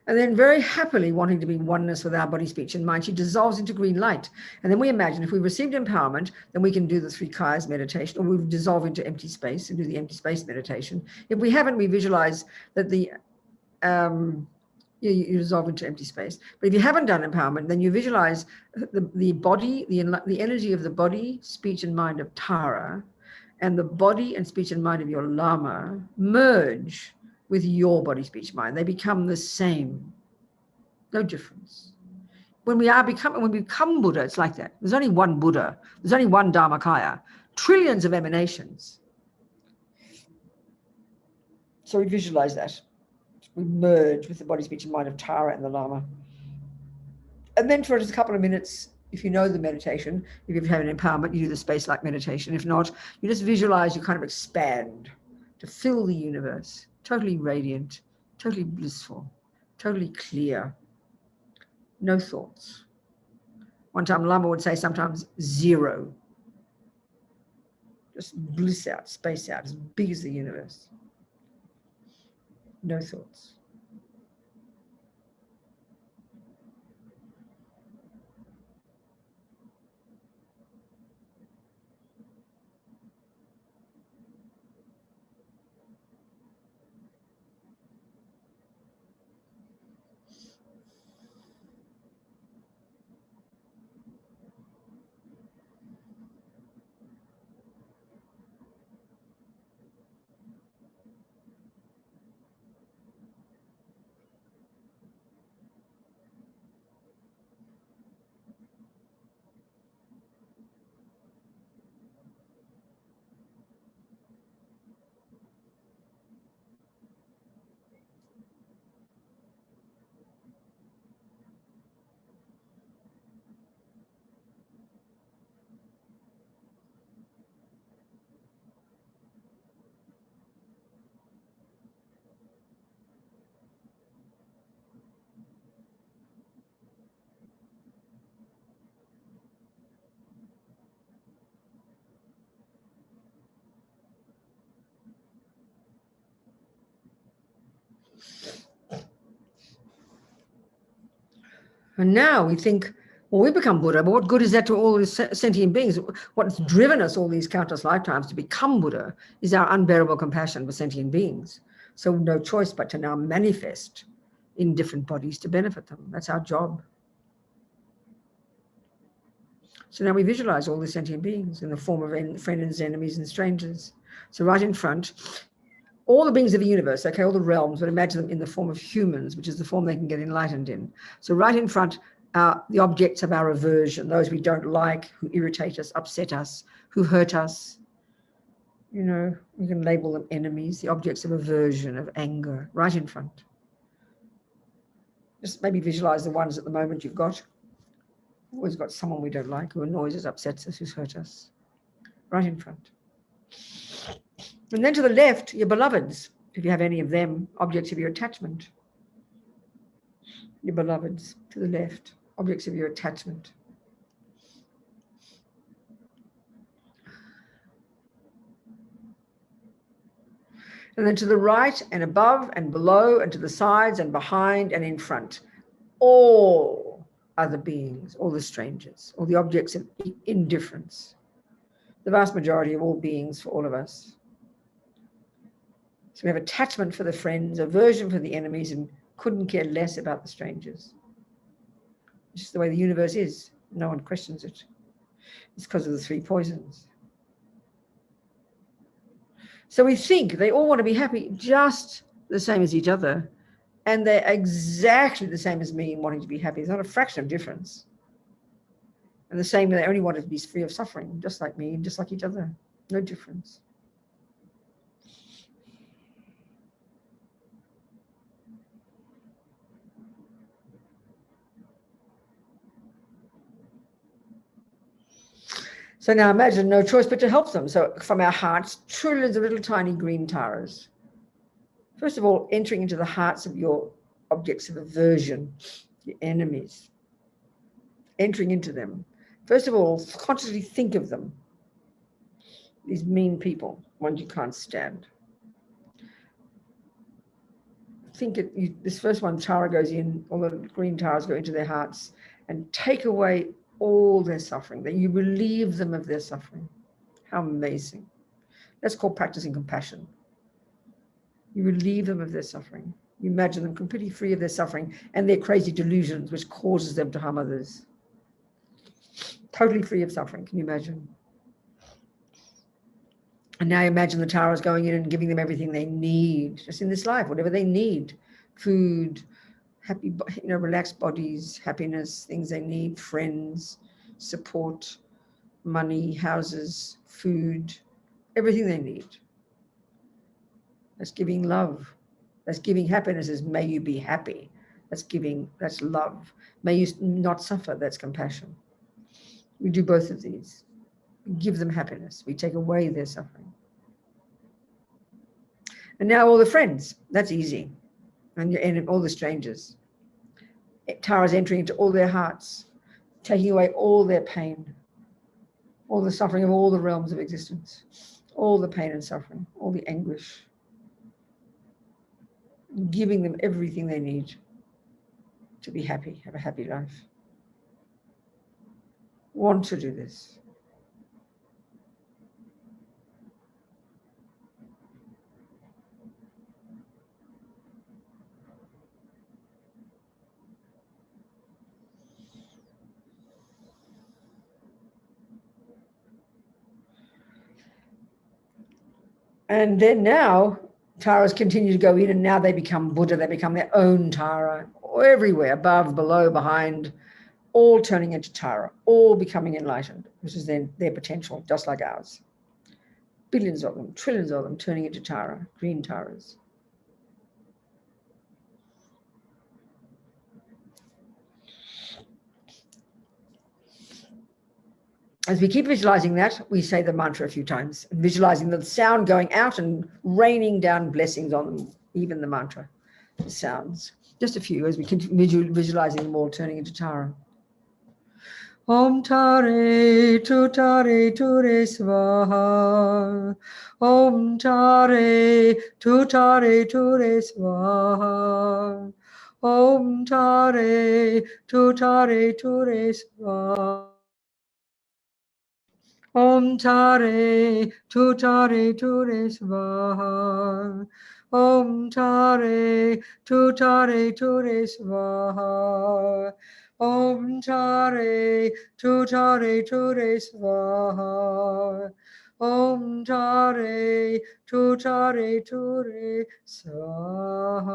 And then very happily wanting to be in oneness with our body, speech, and mind, she dissolves into green light. And then we imagine if we received empowerment, then we can do the 3 kayas meditation, or we dissolve into empty space and do the empty space meditation. If we haven't, we visualize that you dissolve into empty space. But if you haven't done empowerment, then you visualize the body, the energy of the body, speech, and mind of Tara, and the body and speech and mind of your Lama merge with your body, speech, mind. They become the same. No difference. When we become Buddha, it's like that. There's only one Buddha. There's only one Dharmakaya. Trillions of emanations. So we visualize that. We merge with the body, speech, and mind of Tara and the Lama. And then for just a couple of minutes, if you know the meditation, if you've had an empowerment, you do the space-like meditation. If not, you just visualize, you kind of expand to fill the universe. Totally radiant, totally blissful, totally clear. No thoughts. One time Lama would say sometimes 0. Just bliss out, space out, as big as the universe. No thoughts. And now we think, well, we become Buddha, but what good is that to all these sentient beings? What's driven us all these countless lifetimes to become Buddha is our unbearable compassion for sentient beings. So no choice but to now manifest in different bodies to benefit them. That's our job. So now we visualize all the sentient beings in the form of friends, enemies, and strangers. So right in front, all the beings of the universe, okay, all the realms, but imagine them in the form of humans, which is the form they can get enlightened in. So right in front are the objects of our aversion, those we don't like, who irritate us, upset us, who hurt us. You know, we can label them enemies, the objects of aversion, of anger, right in front. Just maybe visualize the ones at the moment you've got. Always got someone we don't like, who annoys us, upsets us, who's hurt us. Right in front. And then to the left, your beloveds, if you have any of them, objects of your attachment. Your beloveds, to the left, objects of your attachment. And then to the right and above and below and to the sides and behind and in front, all other beings, all the strangers, all the objects of indifference. The vast majority of all beings for all of us. So we have attachment for the friends, aversion for the enemies, and couldn't care less about the strangers. It's just the way the universe is. No one questions it. It's because of the 3 poisons. So we think they all want to be happy just the same as each other. And they're exactly the same as me in wanting to be happy. There's not a fraction of difference. And the same, they only want to be free of suffering, just like me, just like each other. No difference. So now imagine no choice but to help them. So from our hearts, trillions of little tiny green taras. First of all, entering into the hearts of your objects of aversion, your enemies. Entering into them. First of all, consciously think of them. These mean people, ones you can't stand. Think this first one, Tara goes in, all the green taras go into their hearts and take away all their suffering, that you relieve them of their suffering. How amazing. That's called practicing compassion. You relieve them of their suffering. You imagine them completely free of their suffering and their crazy delusions, which causes them to harm others. Totally free of suffering, can you imagine? And now imagine the taras going in and giving them everything they need, just in this life, whatever they need. Food, happy, relaxed bodies, happiness, things they need, friends, support, money, houses, food, everything they need. That's giving love. That's giving happiness is may you be happy. That's giving, that's love. May you not suffer, that's compassion. We do both of these. We give them happiness. We take away their suffering. And now all the friends, that's easy. And all the strangers. Tara's entering into all their hearts, taking away all their pain, all the suffering of all the realms of existence, all the pain and suffering, all the anguish, giving them everything they need to be happy, have a happy life. Want to do this. And then now, taras continue to go in, and now they become Buddha, they become their own Tara, everywhere, above, below, behind, all turning into Tara, all becoming enlightened, which is then their potential, just like ours. Billions of them, trillions of them turning into Tara, green Taras. As we keep visualizing that, we say the mantra a few times, and visualizing the sound going out and raining down blessings on them, even the mantra, the sounds. Just a few as we continue visualizing them all turning into Tara. Om Tare Tutare Ture Swaha. Om Tare Tutare Ture Swaha. Om Tare Tutare Ture Swaha. Om Tare Tutare Ture Swaha. Om Tare Tutare Ture Swaha. Om Tare Tutare Ture Swaha. Om Tare Tutare Ture Swaha.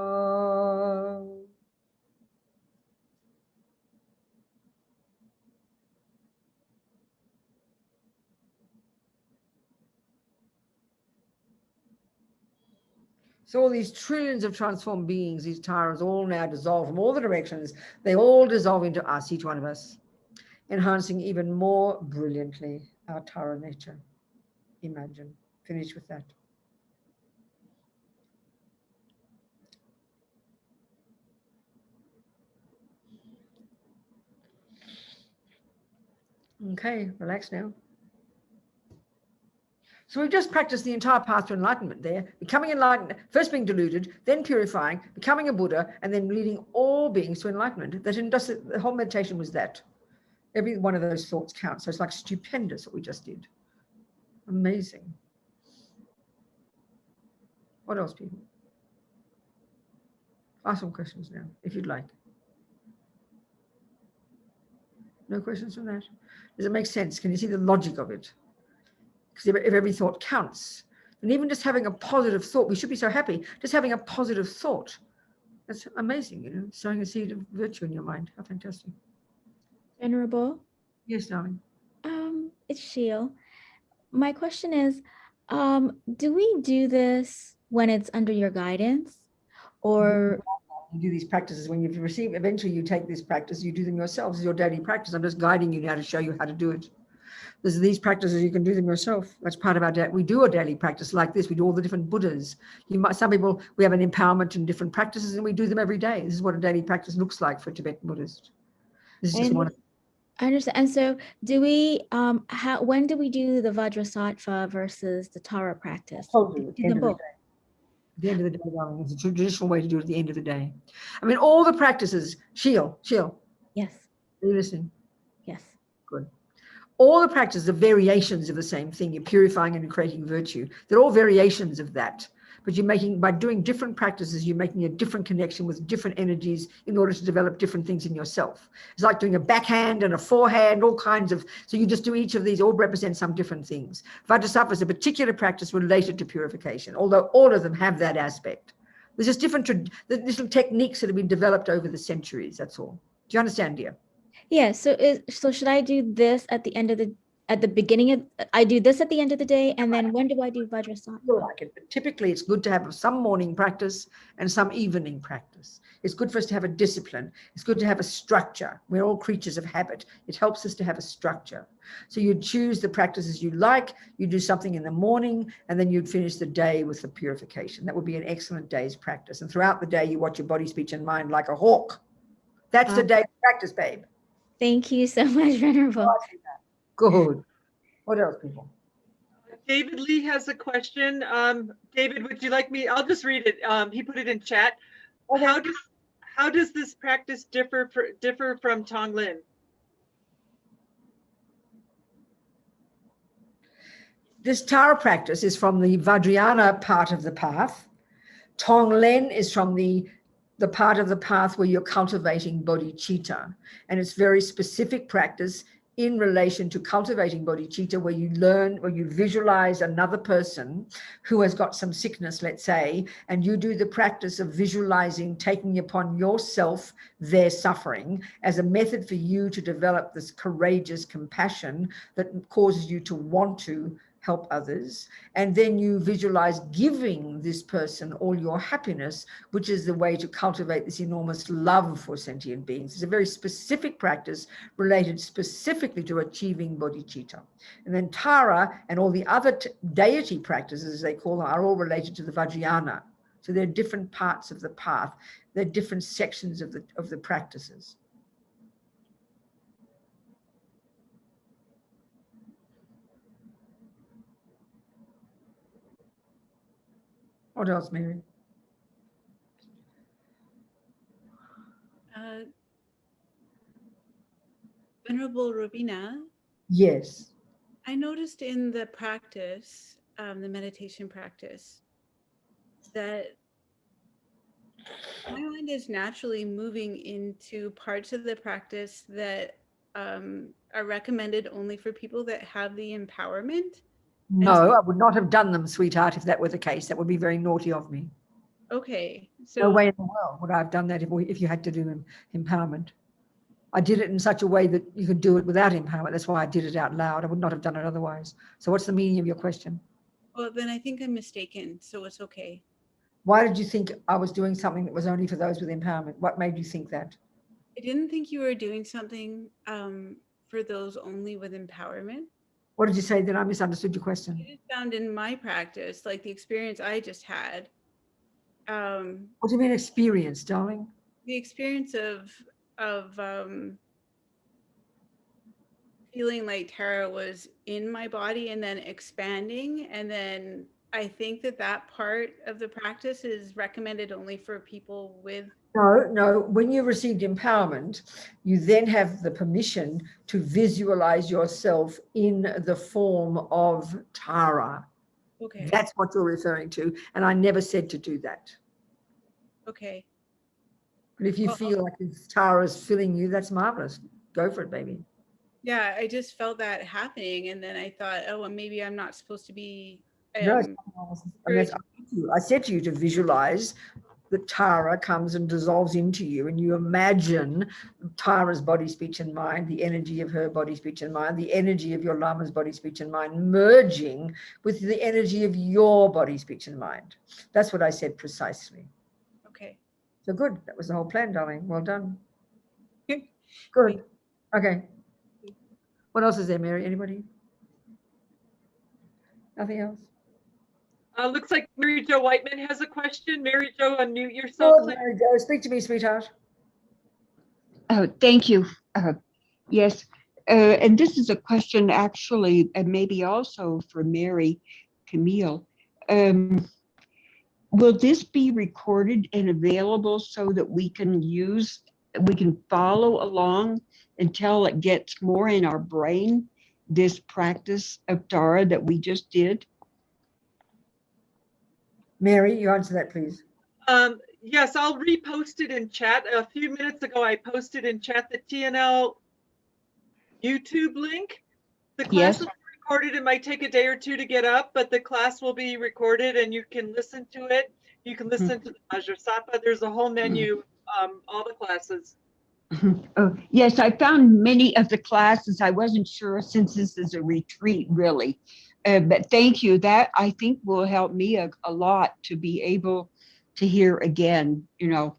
So all these trillions of transformed beings, these taras, all now dissolve from all the directions. They all dissolve into us, each one of us, enhancing even more brilliantly our Tara nature. Imagine. Finish with that. Okay, relax now. So we've just practiced the entire path to enlightenment there, becoming enlightened, first being deluded, then purifying, becoming a Buddha, and then leading all beings to enlightenment. The whole meditation was that. Every one of those thoughts counts. So it's like stupendous what we just did. Amazing. What else, people? Ask some questions now, if you'd like. No questions from that? Does it make sense? Can you see the logic of it? Because if every thought counts, and even just having a positive thought, we should be so happy. Just having a positive thought, that's amazing, sowing a seed of virtue in your mind. How fantastic. Venerable. Yes, darling. It's Sheil. My question is, do we do this when it's under your guidance, or you do these practices when you've received? Eventually, you take this practice, you do them yourselves. It's your daily practice. I'm just guiding you now to show you how to do it. There's these practices, you can do them yourself. That's part of our day. We do a daily practice like this. We do all the different Buddhas. Some people, we have an empowerment in different practices and we do them every day. This is what a daily practice looks like for Tibetan Buddhists. This is just one. I understand. And so do we, when do we do the Vajrasattva versus the Tara practice? Do them both. At the end of the day, darling, it's a traditional way to do it at the end of the day. I mean, all the practices, Sheel. Yes. Are you listening? Yes. Good. All the practices are variations of the same thing. You're purifying and you're creating virtue. They're all variations of that. But you're making, by doing different practices, you're making a different connection with different energies in order to develop different things in yourself. It's like doing a backhand and a forehand, all kinds of, so you just do each of these, all represent some different things. Vajrasattva is a particular practice related to purification, although all of them have that aspect. There's just different techniques that have been developed over the centuries, that's all. Do you understand, dear? Yeah, so should I do this at the end of the beginning of, I do this at the end of the day, and then when do I do Vajrasattva? Like it, but typically it's good to have some morning practice and some evening practice. It's good for us to have a discipline. It's good to have a structure. We're all creatures of habit. It helps us to have a structure. So you'd choose the practices you like, you do something in the morning, and then you'd finish the day with the purification. That would be an excellent day's practice. And throughout the day, you watch your body, speech, and mind like a hawk. That's the day's practice, babe. Thank you so much, Venerable. Good. What else, people? David Lee has a question. David, would you like me? I'll just read it. He put it in chat. Okay. How does this practice differ from Tonglen? This Tara practice is from the Vajrayana part of the path. Tonglen is from the part of the path where you're cultivating bodhicitta. And it's very specific practice in relation to cultivating bodhicitta, where you learn, where you visualize another person who has got some sickness, let's say, and you do the practice of visualizing, taking upon yourself their suffering as a method for you to develop this courageous compassion that causes you to want to help others. And then you visualize giving this person all your happiness, which is the way to cultivate this enormous love for sentient beings. It's a very specific practice related specifically to achieving bodhicitta. And then Tara and all the other deity practices, as they call them, are all related to the Vajrayana. So they're different parts of the path. They're different sections of the practices. What else, Mary? Venerable Robina. Yes. I noticed in the practice, the meditation practice, that my mind is naturally moving into parts of the practice that are recommended only for people that have the empowerment. No, I would not have done them, sweetheart, if that were the case. That would be very naughty of me. Okay. So No way in the world would I have done that if you had to do empowerment. I did it in such a way that you could do it without empowerment. That's why I did it out loud. I would not have done it otherwise. So what's the meaning of your question? well, then I think I'm mistaken, so it's okay. Why did you think I was doing something that was only for those with empowerment? What made you think that? I didn't think you were doing something for those only with empowerment. What did you say? Then I misunderstood your question. I just found in my practice, like the experience I just had, What do you mean experience, darling? the experience of feeling like Tara was in my body and then expanding, and then I think that part of the practice is recommended only for people with. No. When you received empowerment, you then have the permission to visualize yourself in the form of Tara. Okay. That's what you're referring to. And I never said to do that. Okay. But if you feel like Tara's filling you, that's marvelous. Go for it, baby. Yeah, I just felt that happening, and then I thought, oh, well, maybe I'm not supposed to be. No, I said to you to visualize that Tara comes and dissolves into you, and you imagine Tara's body, speech, and mind, the energy of her body, speech, and mind, the energy of your Lama's body, speech, and mind, merging with the energy of your body, speech, and mind. That's what I said precisely. Okay. So good. That was the whole plan, darling. Well done. Good. Good. Okay. What else is there, Mary? Anybody? Nothing else? Looks like Mary Jo Whiteman has a question. Mary Jo, unmute yourself, Oh, please. Mary Jo, speak to me, sweetheart. Thank you. Yes, and this is a question actually, and maybe also for Mary Camille. Will this be recorded and available so that we can follow along until it gets more in our brain, this practice of Tara that we just did? Mary, you answer that, please. Yes, I'll repost it in chat. A few minutes ago, I posted in chat the TNL YouTube link. The class Yes. will be recorded. It might take a day or two to get up, but the class will be recorded and you can listen to it. You can listen to the Vajrasattva. There's a whole menu, all the classes. Oh, yes, I found many of the classes. I wasn't sure since this is a retreat, really. But thank you. That I think will help me a lot to be able to hear again. You know,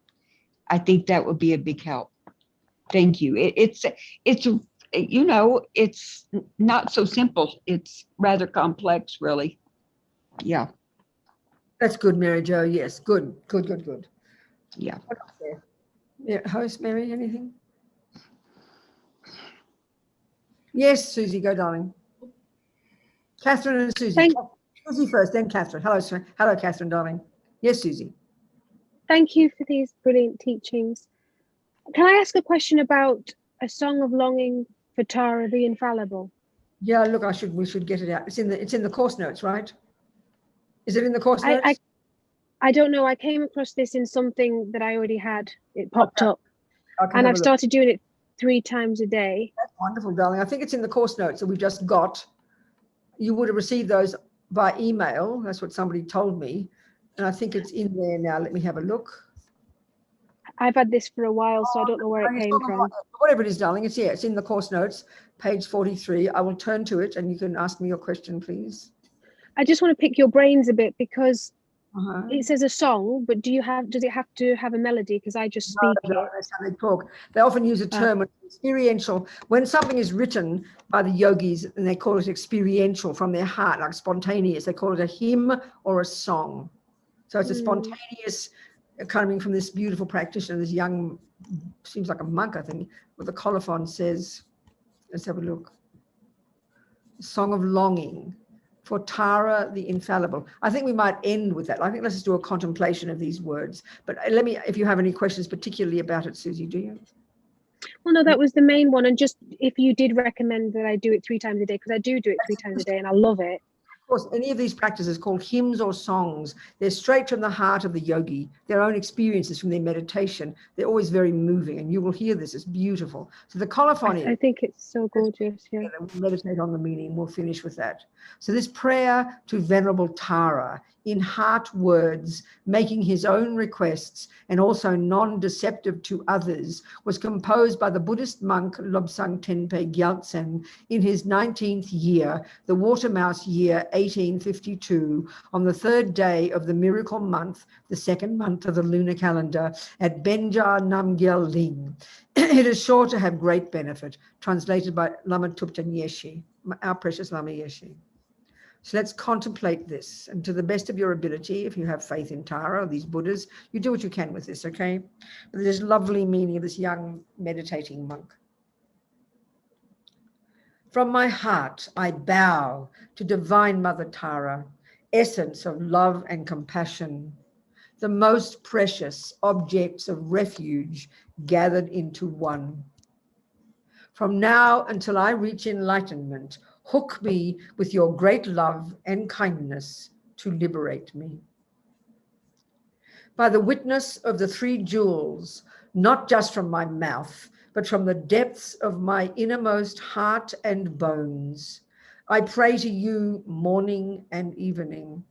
I think that would be a big help. Thank you. It's you know, it's not so simple. It's rather complex, really. Yeah. That's good, Mary Jo. Yes, good. Yeah. What else there? Yeah, host Mary, anything? Yes, Susie, go, darling. Catherine and Susie. Susie first, then Catherine. Hello, Catherine, darling. Yes, Susie. Thank you for these brilliant teachings. Can I ask a question about a song of longing for Tara the Infallible? Yeah, look, we should get it out. It's in the course notes, right? Is it in the course notes? I don't know. I came across this in something that I already had. It popped up, and I've started doing it 3 times a day. That's wonderful, darling. I think it's in the course notes that we just got. You would have received those by email. That's what somebody told me. And I think it's in there now. Let me have a look. I've had this for a while, so I don't know where it came from. Whatever it is, darling, it's in the course notes, page 43. I will turn to it and you can ask me your question, please. I just want to pick your brains a bit because it says a song, but does it have to have a melody? Because I just speak it. That's how they talk. They often use a term experiential. When something is written by the yogis and they call it experiential from their heart, like spontaneous, they call it a hymn or a song. So it's a spontaneous coming from this beautiful practitioner, this young, seems like a monk, I think, what the colophon says. Let's have a look. Song of longing for Tara the Infallible. I think we might end with that. I think let's just do a contemplation of these words. But let me, if you have any questions particularly about it, Susie, do you? Well, no, that was the main one. And just if you did recommend that I do it 3 times a day, because I do it 3 times a day and I love it. Of course, any of these practices called hymns or songs, they're straight from the heart of the yogi, their own experiences from their meditation. They're always very moving, and you will hear this. It's beautiful. So the colophon I think it's so gorgeous. Yeah. We'll meditate on the meaning. We'll finish with that. So this prayer to Venerable Tara in heart words, making his own requests and also non-deceptive to others, was composed by the Buddhist monk Lobsang Tenpe Gyaltsen in his 19th year, the Water Mouse year 1852, on the 3rd day of the miracle month, the 2nd month of the lunar calendar, at Benja Namgyal Ling. It is sure to have great benefit, translated by Lama Tupten Yeshi, our precious Lama Yeshi. So let's contemplate this, and to the best of your ability, if you have faith in Tara or these Buddhas, you do what you can with this, okay? But there's lovely meaning of this young meditating monk. From my heart, I bow to Divine Mother Tara, essence of love and compassion, the most precious objects of refuge gathered into one. From now until I reach enlightenment, hook me with your great love and kindness to liberate me. By the witness of the 3 jewels, not just from my mouth, but from the depths of my innermost heart and bones, I pray to you morning and evening.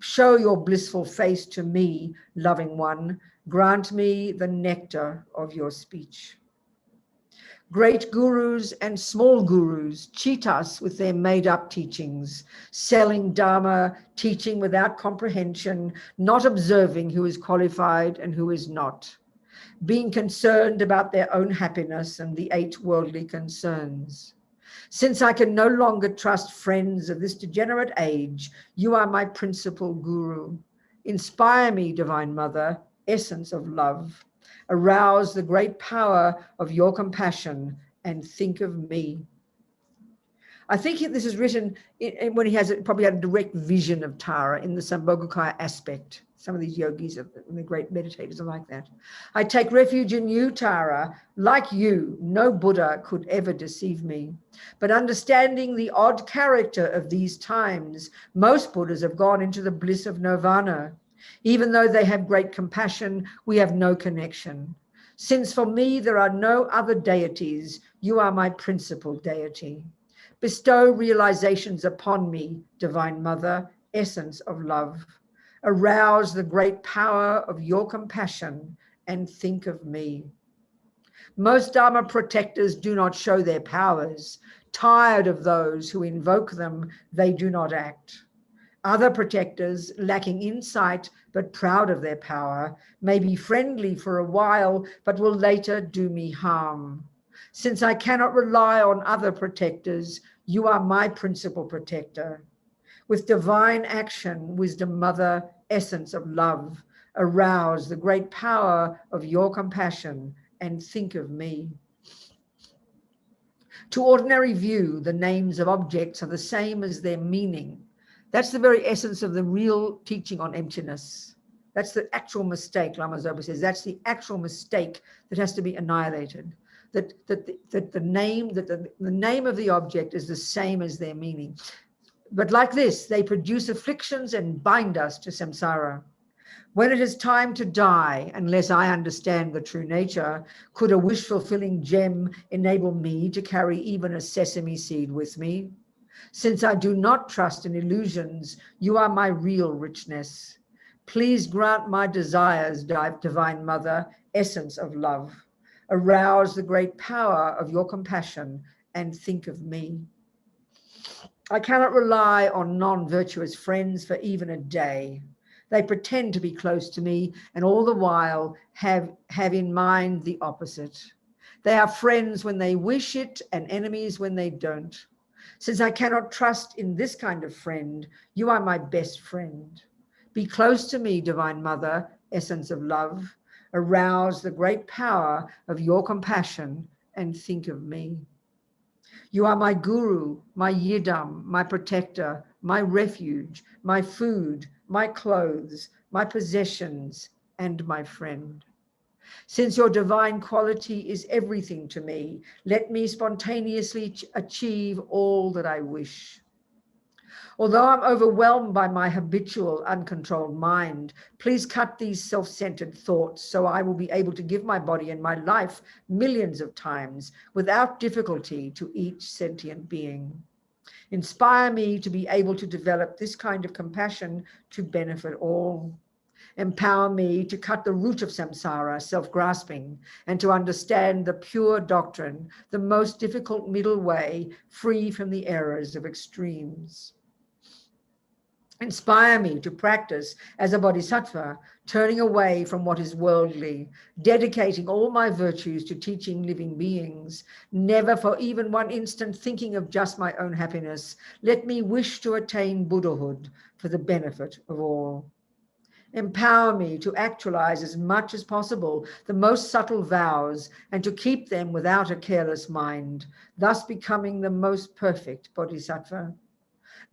Show your blissful face to me, loving one. Grant me the nectar of your speech. Great gurus and small gurus cheat us with their made-up teachings, selling Dharma, teaching without comprehension, not observing who is qualified and who is not, being concerned about their own happiness and the 8 worldly concerns. Since I can no longer trust friends of this degenerate age, you are my principal guru. Inspire me, Divine Mother, essence of love. Arouse the great power of your compassion and think of me. I think this is written when he has probably had a direct vision of Tara in the Sambhogakaya aspect. Some of these yogis and the great meditators are like that. I take refuge in you, Tara. Like you, no Buddha could ever deceive me. But understanding the odd character of these times, most Buddhas have gone into the bliss of nirvana. Even though they have great compassion, we have no connection. Since for me there are no other deities, you are my principal deity. Bestow realizations upon me, Divine Mother, essence of love. Arouse the great power of your compassion and think of me. Most Dharma protectors do not show their powers. Tired of those who invoke them, they do not act. Other protectors, lacking insight but proud of their power, may be friendly for a while but will later do me harm. Since I cannot rely on other protectors, you are my principal protector. With divine action, Wisdom Mother, essence of love, arouse the great power of your compassion and think of me. To ordinary view, the names of objects are the same as their meaning. That's the very essence of the real teaching on emptiness. That's the actual mistake, Lama Zopa says. That's the actual mistake that has to be annihilated. That the name of the object is the same as their meaning. But like this, they produce afflictions and bind us to samsara. When it is time to die, unless I understand the true nature, could a wish-fulfilling gem enable me to carry even a sesame seed with me? Since I do not trust in illusions, you are my real richness. Please grant my desires, Divine Mother, essence of love. Arouse the great power of your compassion and think of me. I cannot rely on non-virtuous friends for even a day. They pretend to be close to me and all the while have in mind the opposite. They are friends when they wish it and enemies when they don't. Since I cannot trust in this kind of friend, you are my best friend. Be close to me, Divine Mother, essence of love. Arouse the great power of your compassion and think of me. You are my guru, my yidam, my protector, my refuge, my food, my clothes, my possessions, and my friend. Since your divine quality is everything to me, let me spontaneously achieve all that I wish. Although I'm overwhelmed by my habitual uncontrolled mind, please cut these self-centered thoughts so I will be able to give my body and my life millions of times without difficulty to each sentient being. Inspire me to be able to develop this kind of compassion to benefit all. Empower me to cut the root of samsara, self-grasping, and to understand the pure doctrine, the most difficult middle way, free from the errors of extremes. Inspire me to practice as a bodhisattva, turning away from what is worldly, dedicating all my virtues to teaching living beings, never for even one instant thinking of just my own happiness. Let me wish to attain Buddhahood for the benefit of all. Empower me to actualize as much as possible the most subtle vows and to keep them without a careless mind, thus becoming the most perfect bodhisattva.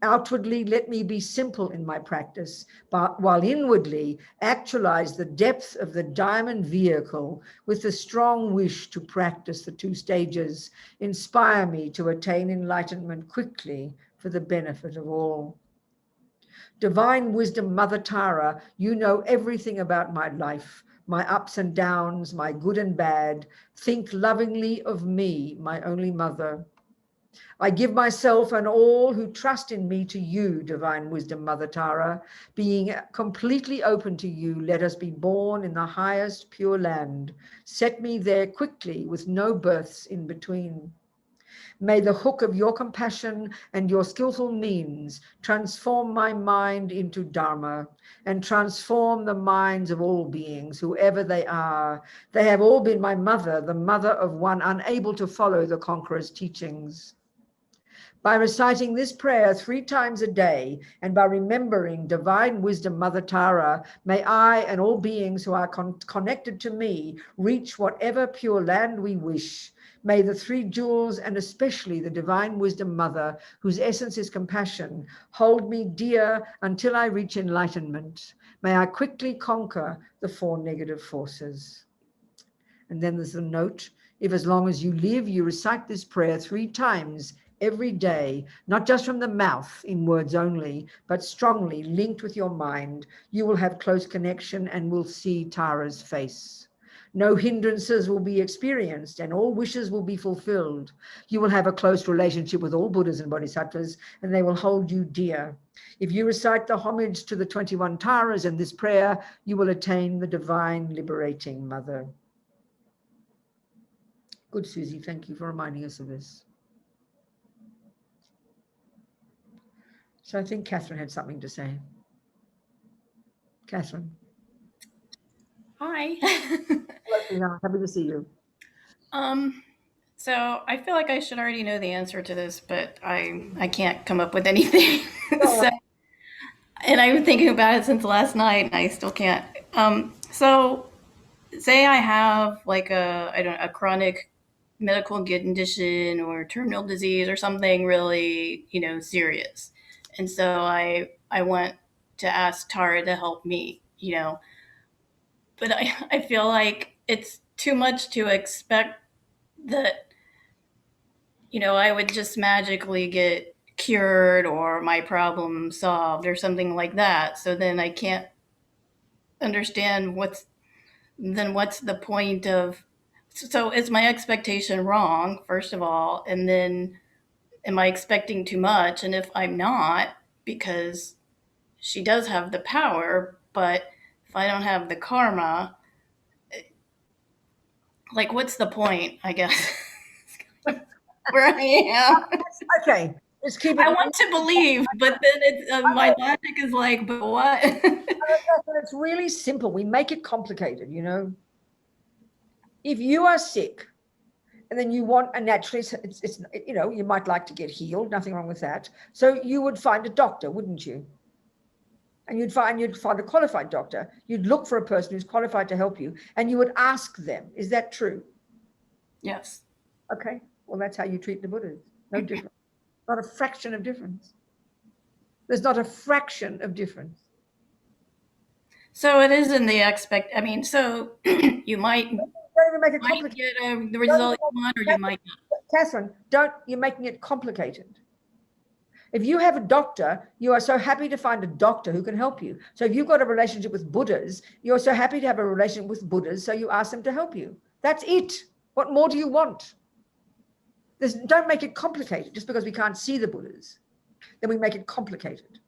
Outwardly, let me be simple in my practice, but while inwardly actualize the depth of the diamond vehicle with the strong wish to practice the two stages. Inspire me to attain enlightenment quickly for the benefit of all. Divine Wisdom Mother Tara, you know everything about my life, my ups and downs, my good and bad. Think lovingly of me, my only mother. I give myself and all who trust in me to you, Divine Wisdom Mother Tara. Being completely open to you, let us be born in the highest pure land. Set me there quickly with no births in between. May the hook of your compassion and your skillful means transform my mind into Dharma and transform the minds of all beings, whoever they are. They have all been my mother, the mother of one unable to follow the conqueror's teachings. By reciting this prayer 3 times a day and by remembering Divine Wisdom Mother Tara, may I and all beings who are connected to me reach whatever pure land we wish. May the 3 jewels and especially the Divine Wisdom Mother, whose essence is compassion, hold me dear until I reach enlightenment. May I quickly conquer the 4 negative forces. And then there's a note. If as long as you live, you recite this prayer 3 times every day, not just from the mouth in words only, but strongly linked with your mind, you will have close connection and will see Tara's face. No hindrances will be experienced and all wishes will be fulfilled. You will have a close relationship with all Buddhas and Bodhisattvas and they will hold you dear. If you recite the homage to the 21 Taras and this prayer, you will attain the divine liberating mother. Good, Susie. Thank you for reminding us of this. So I think Catherine had something to say. Catherine. Hi. Hello, happy to see you. So I feel like I should already know the answer to this, but I can't come up with anything. So, and I've been thinking about it since last night, and I still can't. So say I have like a chronic medical condition or terminal disease or something really, serious, and so I want to ask Tara to help me, but I feel like it's too much to expect that, I would just magically get cured or my problem solved or something like that. So then I can't understand what's the point of, so is my expectation wrong, first of all? And then am I expecting too much? And if I'm not, because she does have the power, but if I don't have the karma, like, what's the point, I guess? Where I am. Okay, just keep it. I want to believe, but then it's my logic is like, but what? It's really simple. We make it complicated, If you are sick, and then you want, and naturally, it's you might like to get healed. Nothing wrong with that. So you would find a doctor, wouldn't you? And you'd find a qualified doctor. You'd look for a person who's qualified to help you, and you would ask them. Is that true? Yes. Okay. Well, that's how you treat the Buddhas. No difference. Not a fraction of difference. There's not a fraction of difference. So it is in the so you might Make it complicated. Get the result you want, or you might not. Catherine, you're making it complicated. If you have a doctor, you are so happy to find a doctor who can help you. So if you've got a relationship with Buddhas, you're so happy to have a relationship with Buddhas, so you ask them to help you. That's it. What more do you want? Don't make it complicated just because we can't see the Buddhas. Then we make it complicated.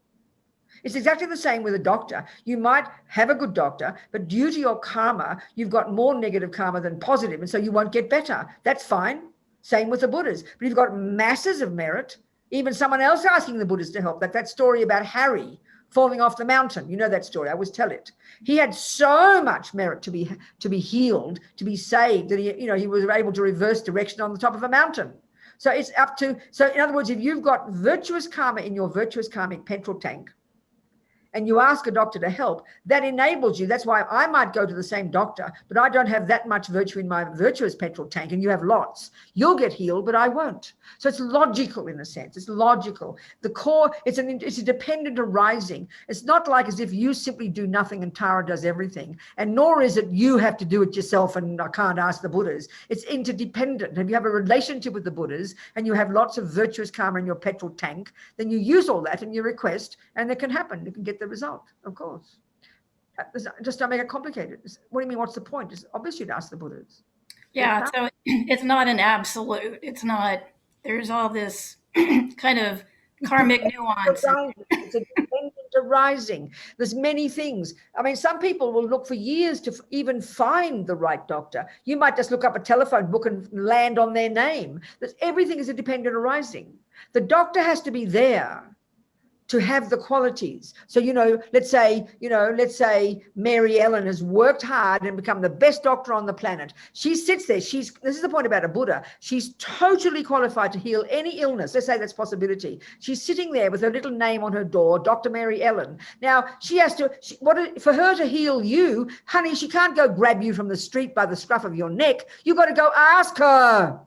It's exactly the same with a doctor. You might have a good doctor, but due to your karma, you've got more negative karma than positive, and so you won't get better. That's fine. Same with the Buddhas. But you've got masses of merit, even someone else asking the Buddhas to help. That story about Harry falling off the mountain. You know that story. I always tell it. He had so much merit to be healed, to be saved, that he was able to reverse direction on the top of a mountain. So it's up to, so in other words, if you've got virtuous karma in your virtuous karmic petrol tank, and you ask a doctor to help, that enables you. That's why I might go to the same doctor, but I don't have that much virtue in my virtuous petrol tank, and you have lots. You'll get healed, but I won't. So it's logical in a sense. It's logical. The core, it's a dependent arising. It's not like as if you simply do nothing and Tara does everything, and nor is it you have to do it yourself and I can't ask the Buddhas. It's interdependent. If you have a relationship with the Buddhas and you have lots of virtuous karma in your petrol tank, then you use all that in your request, and it can happen. You can get the result, of course. Just don't make it complicated. What do you mean, what's the point? It's obvious you'd ask the Buddhas. Yeah, so it's not an absolute. It's not, there's all this kind of karmic nuance. It's a dependent arising. There's many things. I mean, some people will look for years to even find the right doctor. You might just look up a telephone book and land on their name. Everything is a dependent arising. The doctor has to be there to have the qualities. So, let's say Mary Ellen has worked hard and become the best doctor on the planet. She sits there. This is the point about a Buddha. She's totally qualified to heal any illness. Let's say that's possibility. She's sitting there with her little name on her door, Dr. Mary Ellen. Now she has to, for her to heal you, honey, she can't go grab you from the street by the scruff of your neck. You've got to go ask her.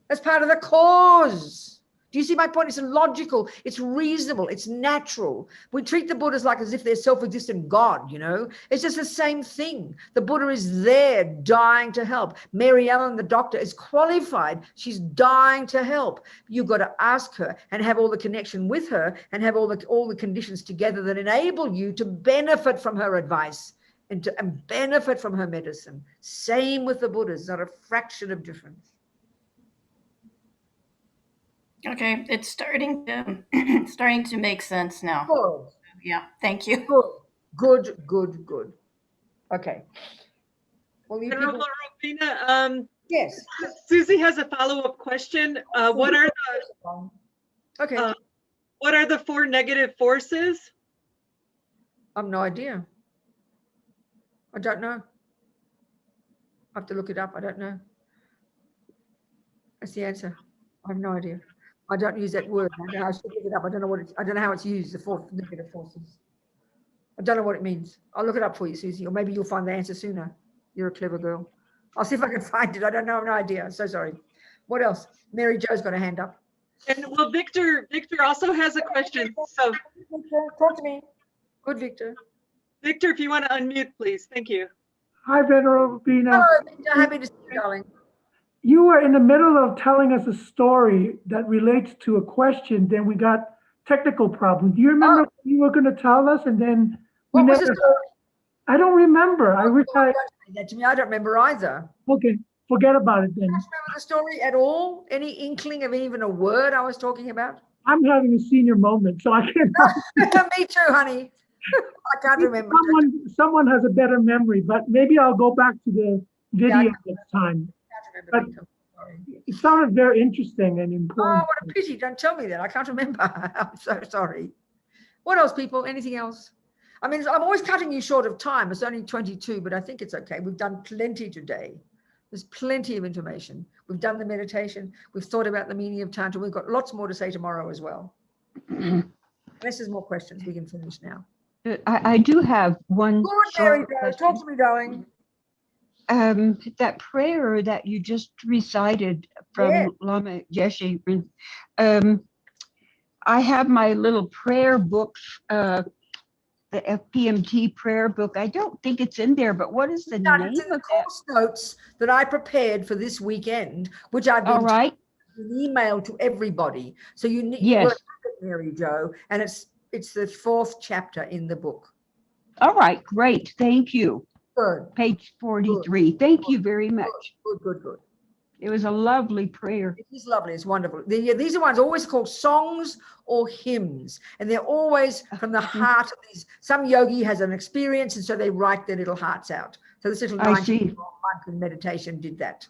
That's part of the cause. Do you see my point? It's logical, it's reasonable, it's natural. We treat the Buddhas like as if they're self-existent God, It's just the same thing. The Buddha is there dying to help. Mary Ellen, the doctor, is qualified. She's dying to help. You've got to ask her and have all the connection with her and have all the conditions together that enable you to benefit from her advice and benefit from her medicine. Same with the Buddhas, not a fraction of difference. Okay, it's starting to make sense now. Good. Yeah, thank you. Good. Okay. Well, you people... Robina, yes. Susie has a follow-up question. What are the 4 negative forces? I have no idea. I don't know. I have to look it up. I don't know. That's the answer. I have no idea. I don't use that word. I should look it up. I don't know how it's used, the 4 negative forces. I don't know what it means. I'll look it up for you, Susie, or maybe you'll find the answer sooner. You're a clever girl. I'll see if I can find it. I don't know. I have no idea. I'm so sorry. What else? Mary Jo's got a hand up. And well, Victor also has a question. So talk to me. Good, Victor. Victor, if you want to unmute, please. Thank you. Hi, Venerable Robina. Hello, Victor. Happy to see you, darling. You were in the middle of telling us a story that relates to a question, then we got technical problems. Do you remember what you were going to tell us? And then we what never. was the story? I don't remember. I wish I. Don't say that to me. I don't remember either. Okay, forget about it then. Do you remember the story at all? Any inkling of even a word I was talking about? I'm having a senior moment, so I can't. Me too, honey. I can't remember. Someone has a better memory, but maybe I'll go back to the video next time. But it sounded very interesting and important. Oh, what a pity. Don't tell me that. I can't remember. I'm so sorry. What else, people? Anything else? I mean, I'm always cutting you short of time. It's only 22, but I think it's okay. We've done plenty today. There's plenty of information. We've done the meditation. We've thought about the meaning of Tantra. We've got lots more to say tomorrow as well. Unless there's more questions, we can finish now. I do have one. Good, Mary, talk to me, darling. That prayer that you just recited from Lama Yeshe, I have my little prayer book, the FPMT prayer book. I don't think it's in there, but what is the name It's in the of course notes that I prepared for this weekend, which I've been emailed to everybody. So you need to work with Mary Jo, and it's the 4th chapter in the book. All right, great. Thank you. Good. Page 43. Thank you very much. Good. It was a lovely prayer. It is lovely. It's wonderful. These are ones always called songs or hymns, and they're always from the heart of these. Some yogi has an experience, and so they write their little hearts out. So this little 19-year-old monk in meditation did that.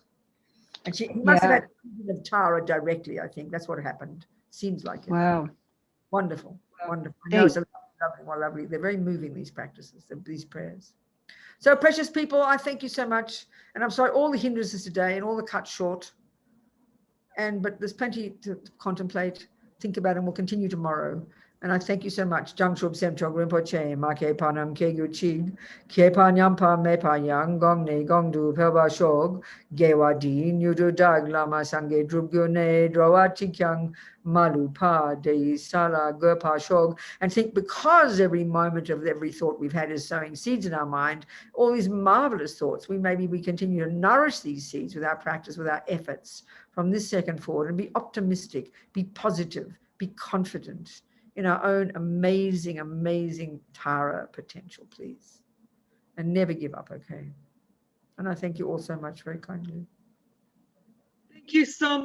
And he must have had a vision of Tara directly, I think. That's what happened. Seems like it. Wow. Wonderful. I know it's lovely. They're very moving, these practices, these prayers. So precious people, I thank you so much. And I'm sorry, all the hindrances today and all the cut short. But there's plenty to contemplate, think about, and we'll continue tomorrow. And I thank you so much. Jangshub Semchog Rinpoche, Ma Ke Panam Ke Gu Chig, Ke Panyam Pa Me Panyang, Gong Ne Gong Du Pelba Shog, Gewa Di, Nudu Dag Lama Sange Drub Gyone, Drawa Chikyang, Malu Pa, De Sala, Gurpa Shog. And think because every moment of every thought we've had is sowing seeds in our mind, all these marvelous thoughts, we continue to nourish these seeds with our practice, with our efforts from this second forward, and be optimistic, be positive, be confident in our own amazing Tara potential, please. And never give up, okay? And I thank you all so much, very kindly. Thank you so much.